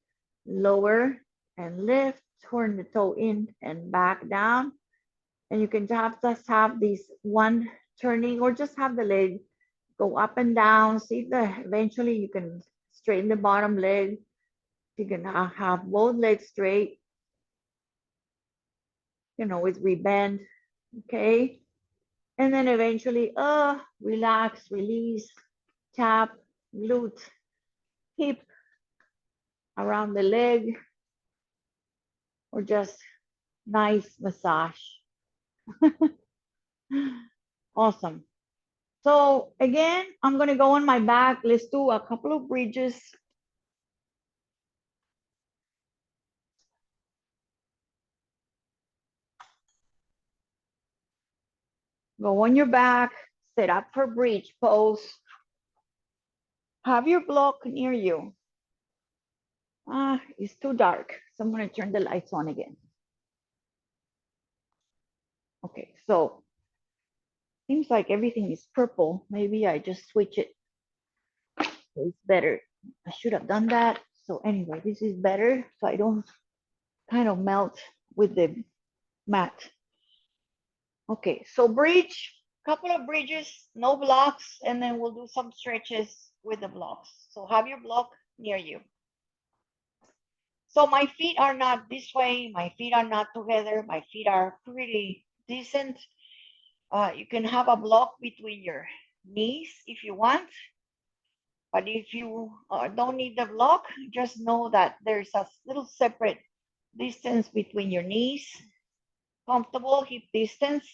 lower and lift, turn the toe in and back down. And you can just have this one turning, or just have the leg go up and down. See that eventually you can straighten the bottom leg. You can have both legs straight. You can always rebend, okay? And then eventually, relax, release, tap, glute, hip around the leg, or just nice massage. Awesome. So again, I'm gonna go on my back. Let's do a couple of bridges. Go on your back, set up for bridge pose. Have your block near you. It's too dark, so I'm gonna turn the lights on again. Okay, so seems like everything is purple. Maybe I just switch it. It's better. I should have done that. So anyway, this is better, so I don't kind of melt with the mat. Okay, so bridge, couple of bridges, no blocks, and then we'll do some stretches with the blocks. So have your block near you. So my feet are not this way, my feet are not together, my feet are pretty decent. You can have a block between your knees if you want, but if you don't need the block, just know that there's a little separate distance between your knees, comfortable hip distance.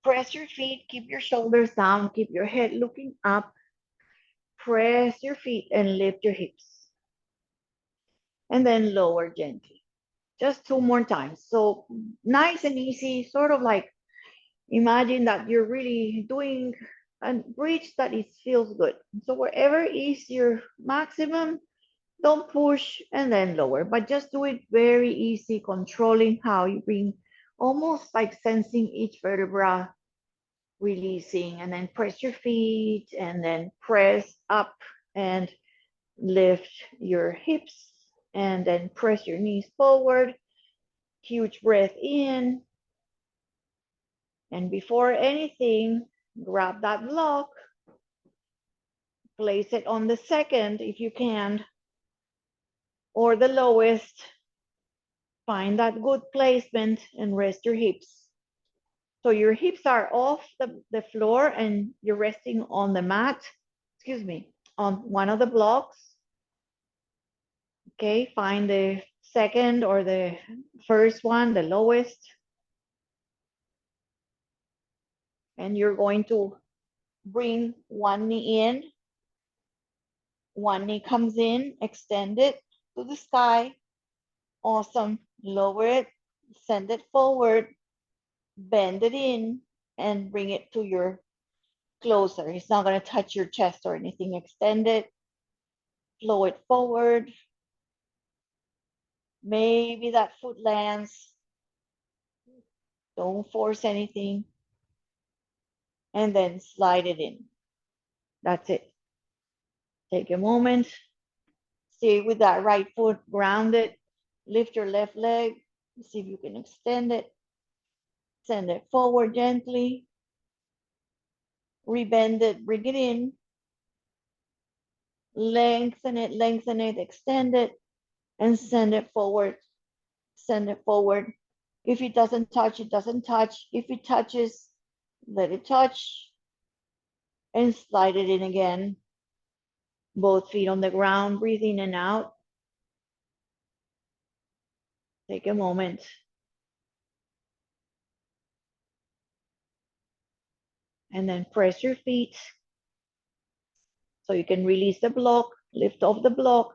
Press your feet, keep your shoulders down, keep your head looking up. Press your feet and lift your hips. And then lower gently. Just 2 more times. So nice and easy, sort of like imagine that you're really doing a bridge that it feels good. So wherever is your maximum, don't push and then lower, but just do it very easy, controlling how you bring, almost like sensing each vertebra releasing, and then press your feet and then press up and lift your hips and then press your knees forward. Huge breath in. And before anything, grab that block, place it on the second if you can, or the lowest. Find that good placement and rest your hips. So your hips are off the floor and you're resting on the mat, excuse me, on one of the blocks. Okay, find the second or the first one, the lowest. And you're going to bring one knee in, one knee comes in, extend it to the sky. Awesome. Lower it, send it forward, bend it in, and bring it to your closer. It's not going to touch your chest or anything. Extend it, flow it forward. Maybe that foot lands. Don't force anything. And then slide it in. That's it. Take a moment. Stay with that right foot grounded. Lift your left leg. See if you can extend it. Send it forward gently. Rebend it, bring it in. Lengthen it, extend it, and send it forward. Send it forward. If it doesn't touch, it doesn't touch. If it touches, let it touch. And slide it in again. Both feet on the ground, breathe in and out. Take a moment. And then press your feet so you can release the block, lift off the block,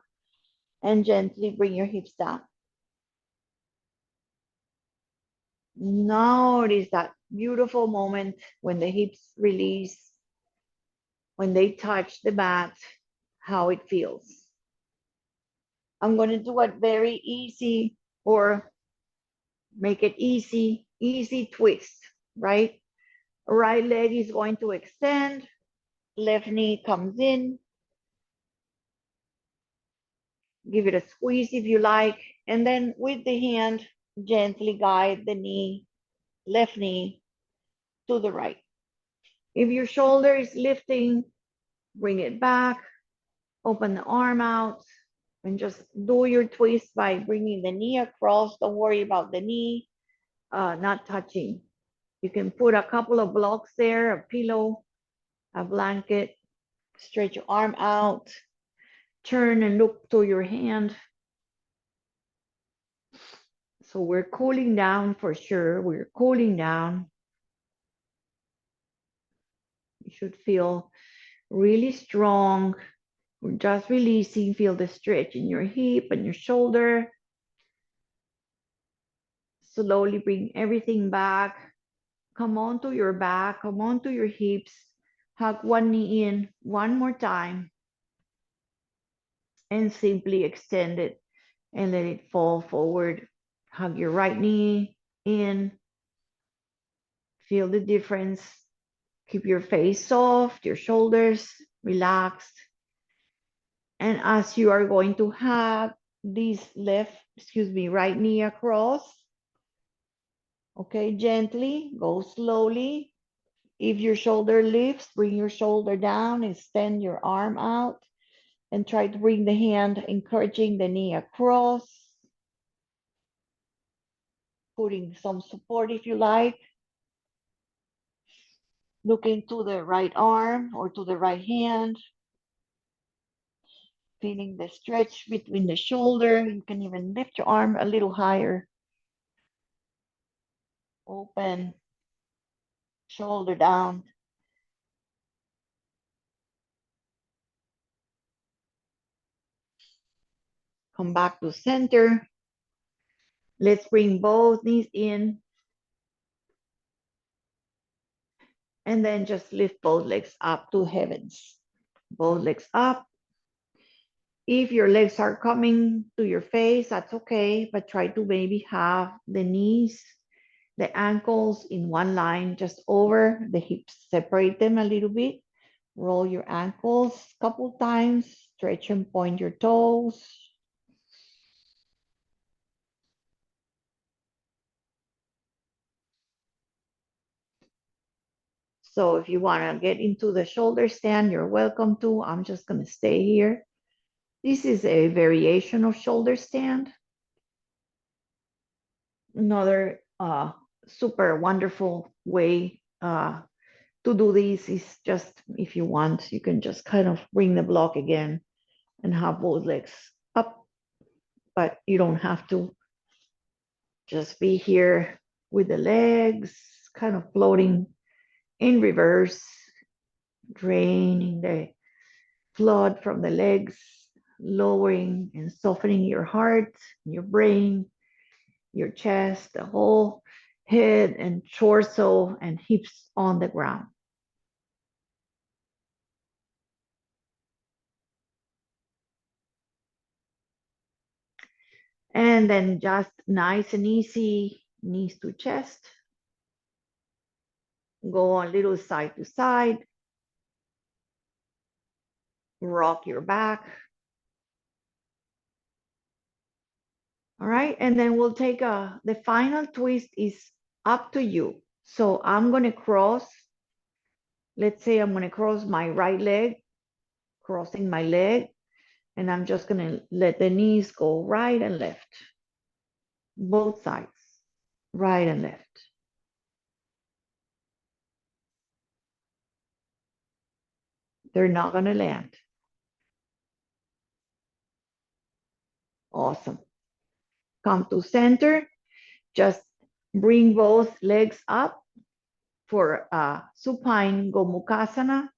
and gently bring your hips down. Notice that beautiful moment when the hips release, when they touch the mat, how it feels. I'm going to do it very easy, or make it easy twist, right? Right leg is going to extend, left knee comes in, give it a squeeze if you like, and then with the hand, gently guide the knee, left knee to the right. If your shoulder is lifting, bring it back, open the arm out, and just do your twist by bringing the knee across. Don't worry about the knee not touching. You can put a couple of blocks there, a pillow, a blanket, stretch your arm out, turn and look to your hand. So we're cooling down for sure. We're cooling down. You should feel really strong. We're just releasing. Feel the stretch in your hip and your shoulder. Slowly bring everything back. Come onto your back. Come onto your hips. Hug one knee in one more time. And simply extend it and let it fall forward. Hug your right knee in. Feel the difference. Keep your face soft, your shoulders relaxed. And as you are going to have this right knee across, okay, gently, go slowly. If your shoulder lifts, bring your shoulder down, extend your arm out, and try to bring the hand, encouraging the knee across, putting some support if you like. Looking to the right arm or to the right hand. Feeling the stretch between the shoulder. You can even lift your arm a little higher. Open, shoulder down. Come back to center. Let's bring both knees in. And then just lift both legs up to heavens. Both legs up. If your legs are coming to your face, that's okay, but try to maybe have the knees, the ankles in one line, just over the hips. Separate them a little bit. Roll your ankles a couple times. Stretch and point your toes. So if you want to get into the shoulder stand, you're welcome to. I'm just going to stay here. This is a variation of shoulder stand. Another super wonderful way to do this is just, if you want, you can just kind of bring the block again and have both legs up, but you don't have to. Just be here with the legs kind of floating in reverse, draining the blood from the legs, lowering and softening your heart, your brain, your chest, the whole head and torso and hips on the ground. And then just nice and easy, knees to chest. Go a little side to side. Rock your back. All right, and then we'll take the final twist is up to you. So I'm gonna cross, let's say I'm gonna cross my right leg, crossing my leg, and I'm just gonna let the knees go right and left. Both sides, right and left. They're not gonna land. Awesome. Come to center, just bring both legs up for supine Gomukhasana.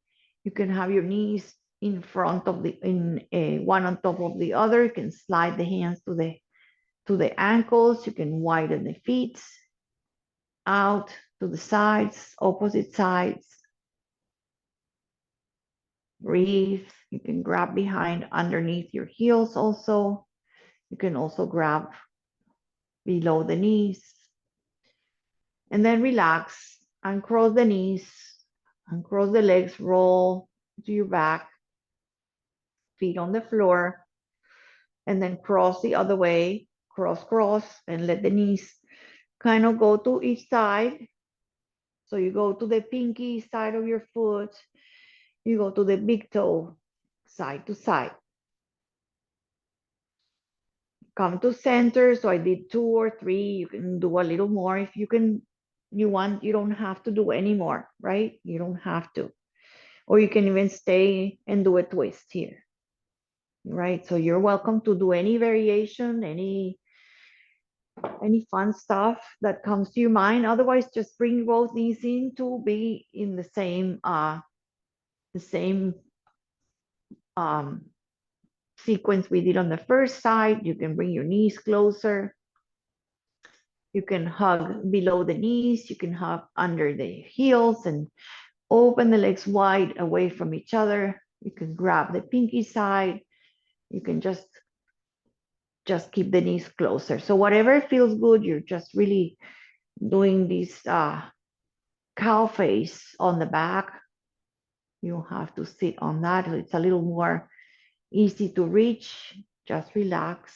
You can have your knees in front of one on top of the other. You can slide the hands to the ankles. You can widen the feet out to the sides, opposite sides. Breathe. You can grab behind underneath your heels also. You can also grab below the knees. And then relax, uncross the knees, uncross the legs, roll to your back, feet on the floor, and then cross the other way, cross, and let the knees kind of go to each side. So you go to the pinky side of your foot, you go to the big toe, side to side. Come to center. So I did 2 or 3. You can do a little more if you can, you want, you don't have to do any more, right? You don't have to. Or you can even stay and do a twist here, right? So you're welcome to do any variation, any fun stuff that comes to your mind. Otherwise, just bring both knees in to be in the same um, sequence we did on the first side. You can bring your knees closer. You can hug below the knees. You can hug under the heels and open the legs wide away from each other. You can grab the pinky side. You can just keep the knees closer. So whatever feels good, you're just really doing this cow face on the back. You don't have to sit on that. It's a little more easy to reach. Just relax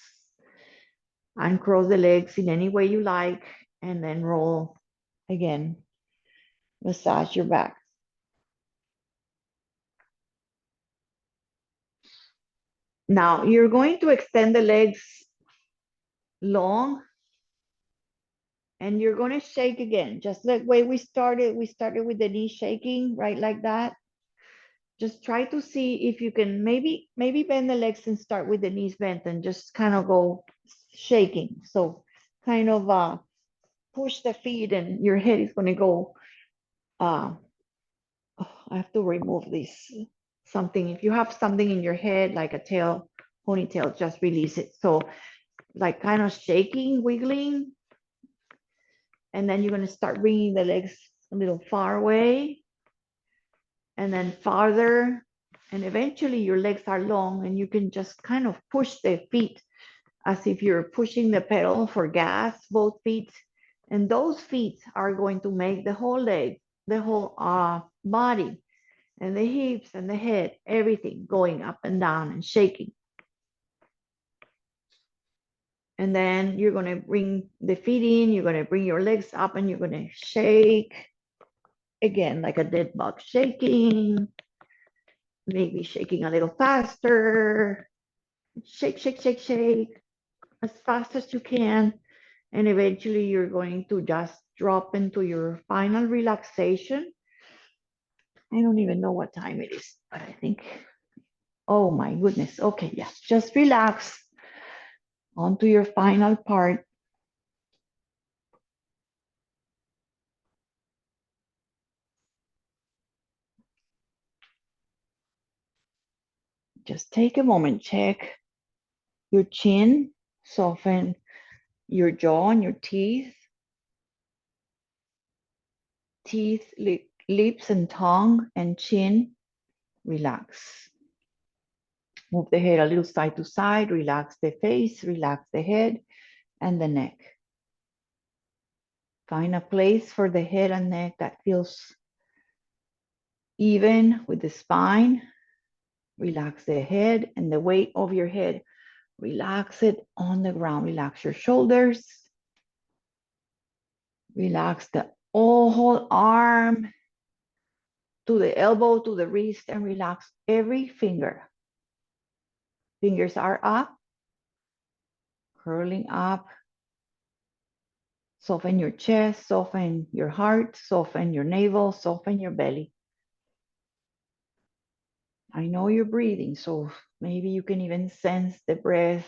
and cross the legs in any way you like, and then roll again. Massage your back. Now you're going to extend the legs long, and you're going to shake again, just like way we started. We started with the knee shaking, right, like that. Just try to see if you can maybe bend the legs and start with the knees bent and just kind of go shaking. So kind of push the feet, and your head is going to go. Oh, I have to remove this something. If you have something in your head like a tail, ponytail, just release it. So like kind of shaking, wiggling, and then you're going to start bringing the legs a little far away. and then farther, and eventually your legs are long and you can just kind of push the feet as if you're pushing the pedal for gas, both feet. And those feet are going to make the whole leg, the whole body, and the hips and the head, everything going up and down and shaking. And then you're going to bring the feet in, you're going to bring your legs up, and you're going to shake again, like a dead bug shaking, maybe shaking a little faster. Shake, shake, shake, shake as fast as you can. And eventually you're going to just drop into your final relaxation. I don't even know what time it is, but I think, oh my goodness. Okay, yeah, just relax onto your final part. Just take a moment, check your chin, soften your jaw and your teeth, lips and tongue and chin, relax. Move the head a little side to side, relax the face, relax the head and the neck. Find a place for the head and neck that feels even with the spine. Relax the head and the weight of your head. Relax it on the ground. Relax your shoulders. Relax the whole arm to the elbow, to the wrist, and relax every finger. Fingers are up, curling up. Soften your chest, soften your heart, soften your navel, soften your belly. I know you're breathing, so maybe you can even sense the breath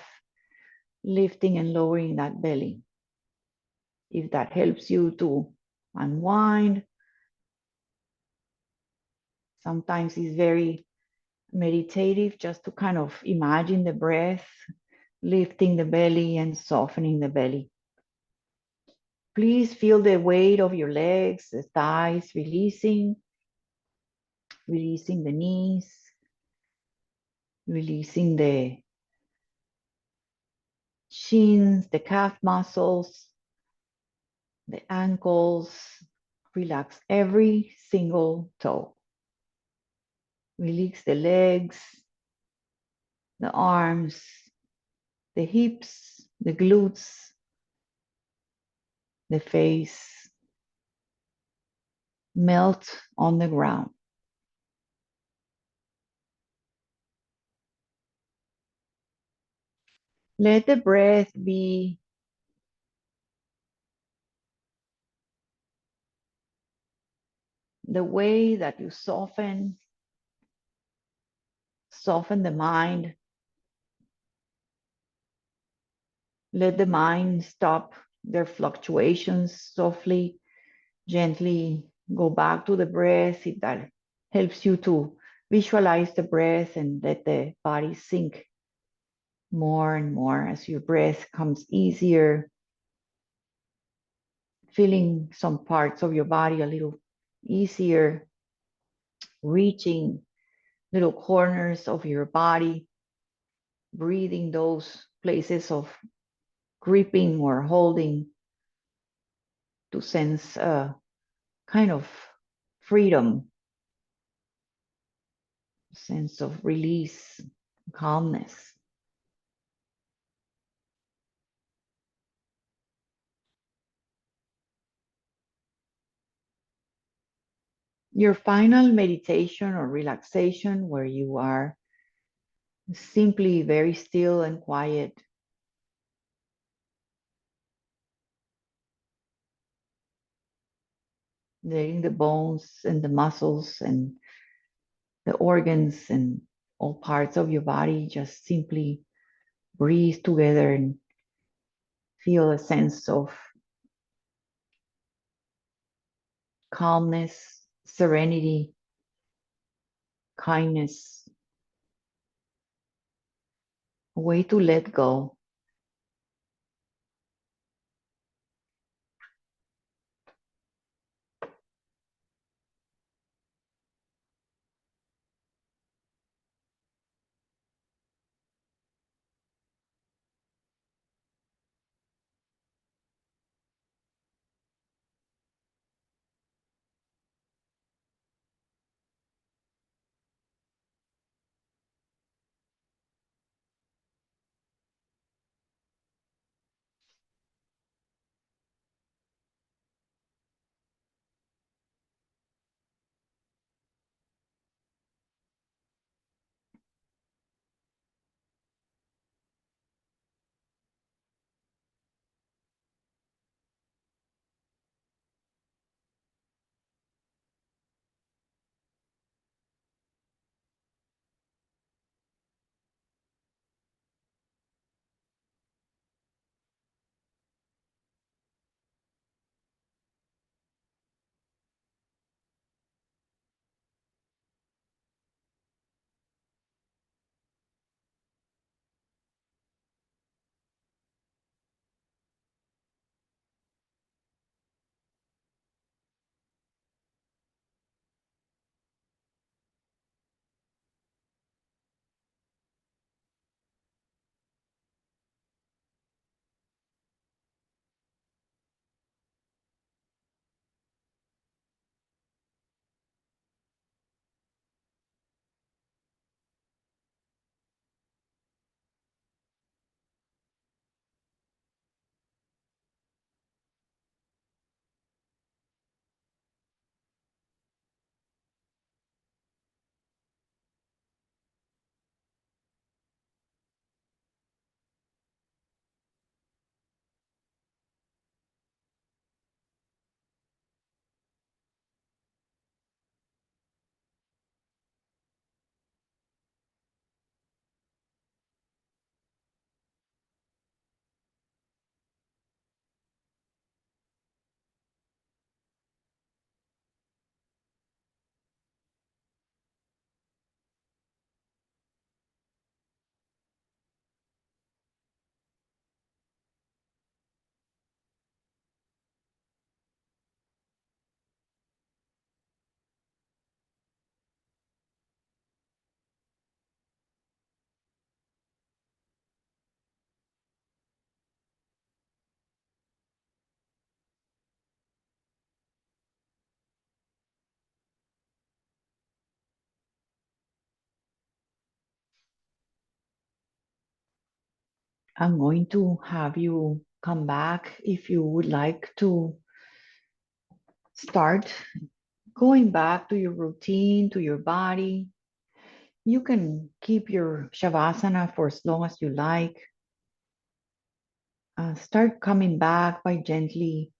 lifting and lowering that belly. If that helps you to unwind, sometimes it's very meditative just to kind of imagine the breath lifting the belly and softening the belly. Please feel the weight of your legs, the thighs releasing the knees, releasing the shins, the calf muscles, the ankles. Relax every single toe. Release the legs, the arms, the hips, the glutes, the face. Melt on the ground. Let the breath be the way that you soften the mind. Let the mind stop their fluctuations softly, gently go back to the breath if that helps you to visualize the breath and let the body sink more and more as your breath comes easier, feeling some parts of your body a little easier, reaching little corners of your body, breathing those places of gripping or holding to sense a kind of freedom, sense of release, calmness. Your final meditation or relaxation, where you are simply very still and quiet, letting the bones and the muscles and the organs and all parts of your body just simply breathe together and feel a sense of calmness, serenity, kindness, a way to let go. I'm going to have you come back if you would like to start going back to your routine, to your body. You can keep your shavasana for as long as you like. Start coming back by gently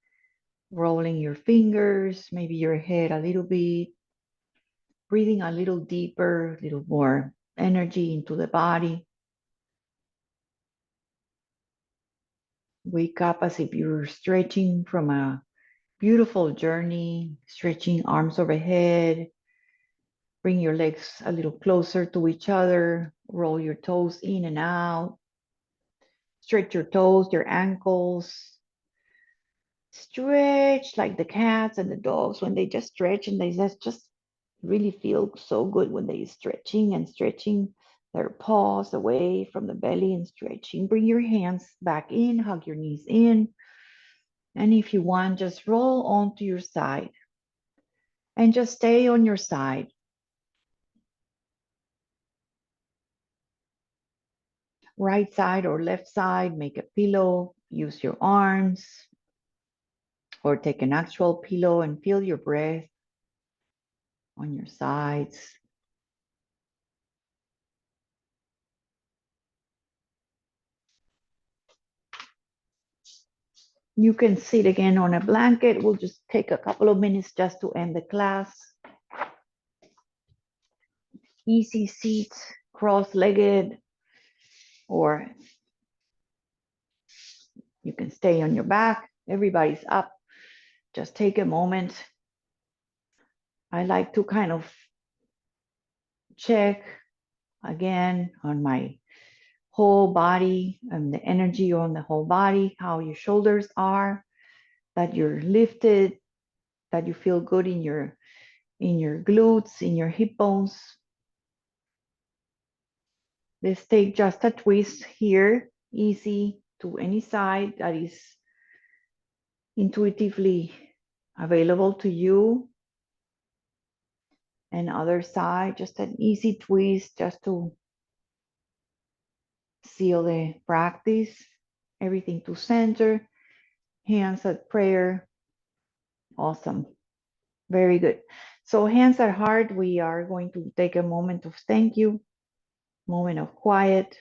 rolling your fingers, maybe your head a little bit, breathing a little deeper, a little more energy into the body. Wake up as if you're stretching from a beautiful journey, stretching arms overhead. Bring your legs a little closer to each other. Roll your toes in and out. Stretch your toes, your ankles. Stretch like the cats and the dogs when they just stretch and they just really feel so good when they're stretching and stretching their paws away from the belly and stretching. Bring your hands back in, hug your knees in. And if you want, just roll onto your side and just stay on your side. Right side or left side, make a pillow, use your arms, or take an actual pillow and feel your breath on your sides. You can sit again on a blanket. We'll just take a couple of minutes just to end the class. Easy seat, cross-legged, or you can stay on your back. Everybody's up. Just take a moment. I like to kind of check again on my whole body and the energy on the whole body, how your shoulders are, that you're lifted, that you feel good in your glutes, in your hip bones. Let's take just a twist here, easy to any side that is intuitively available to you. And other side, just an easy twist just to seal the practice. Everything to center, hands at prayer. Awesome. Very good. So hands at heart, we are going to take a moment of thank you, moment of quiet,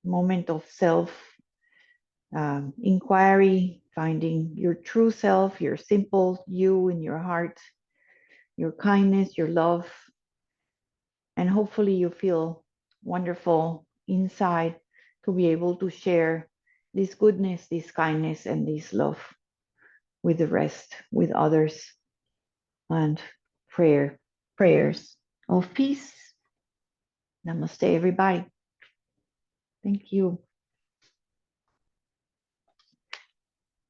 moment of self inquiry, finding your true self, your simple you in your heart, your kindness, your love, and hopefully you feel wonderful inside to be able to share this goodness, this kindness, and this love with the rest, with others, and prayers of peace. Namaste, everybody. Thank you.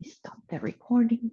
Stop the recording.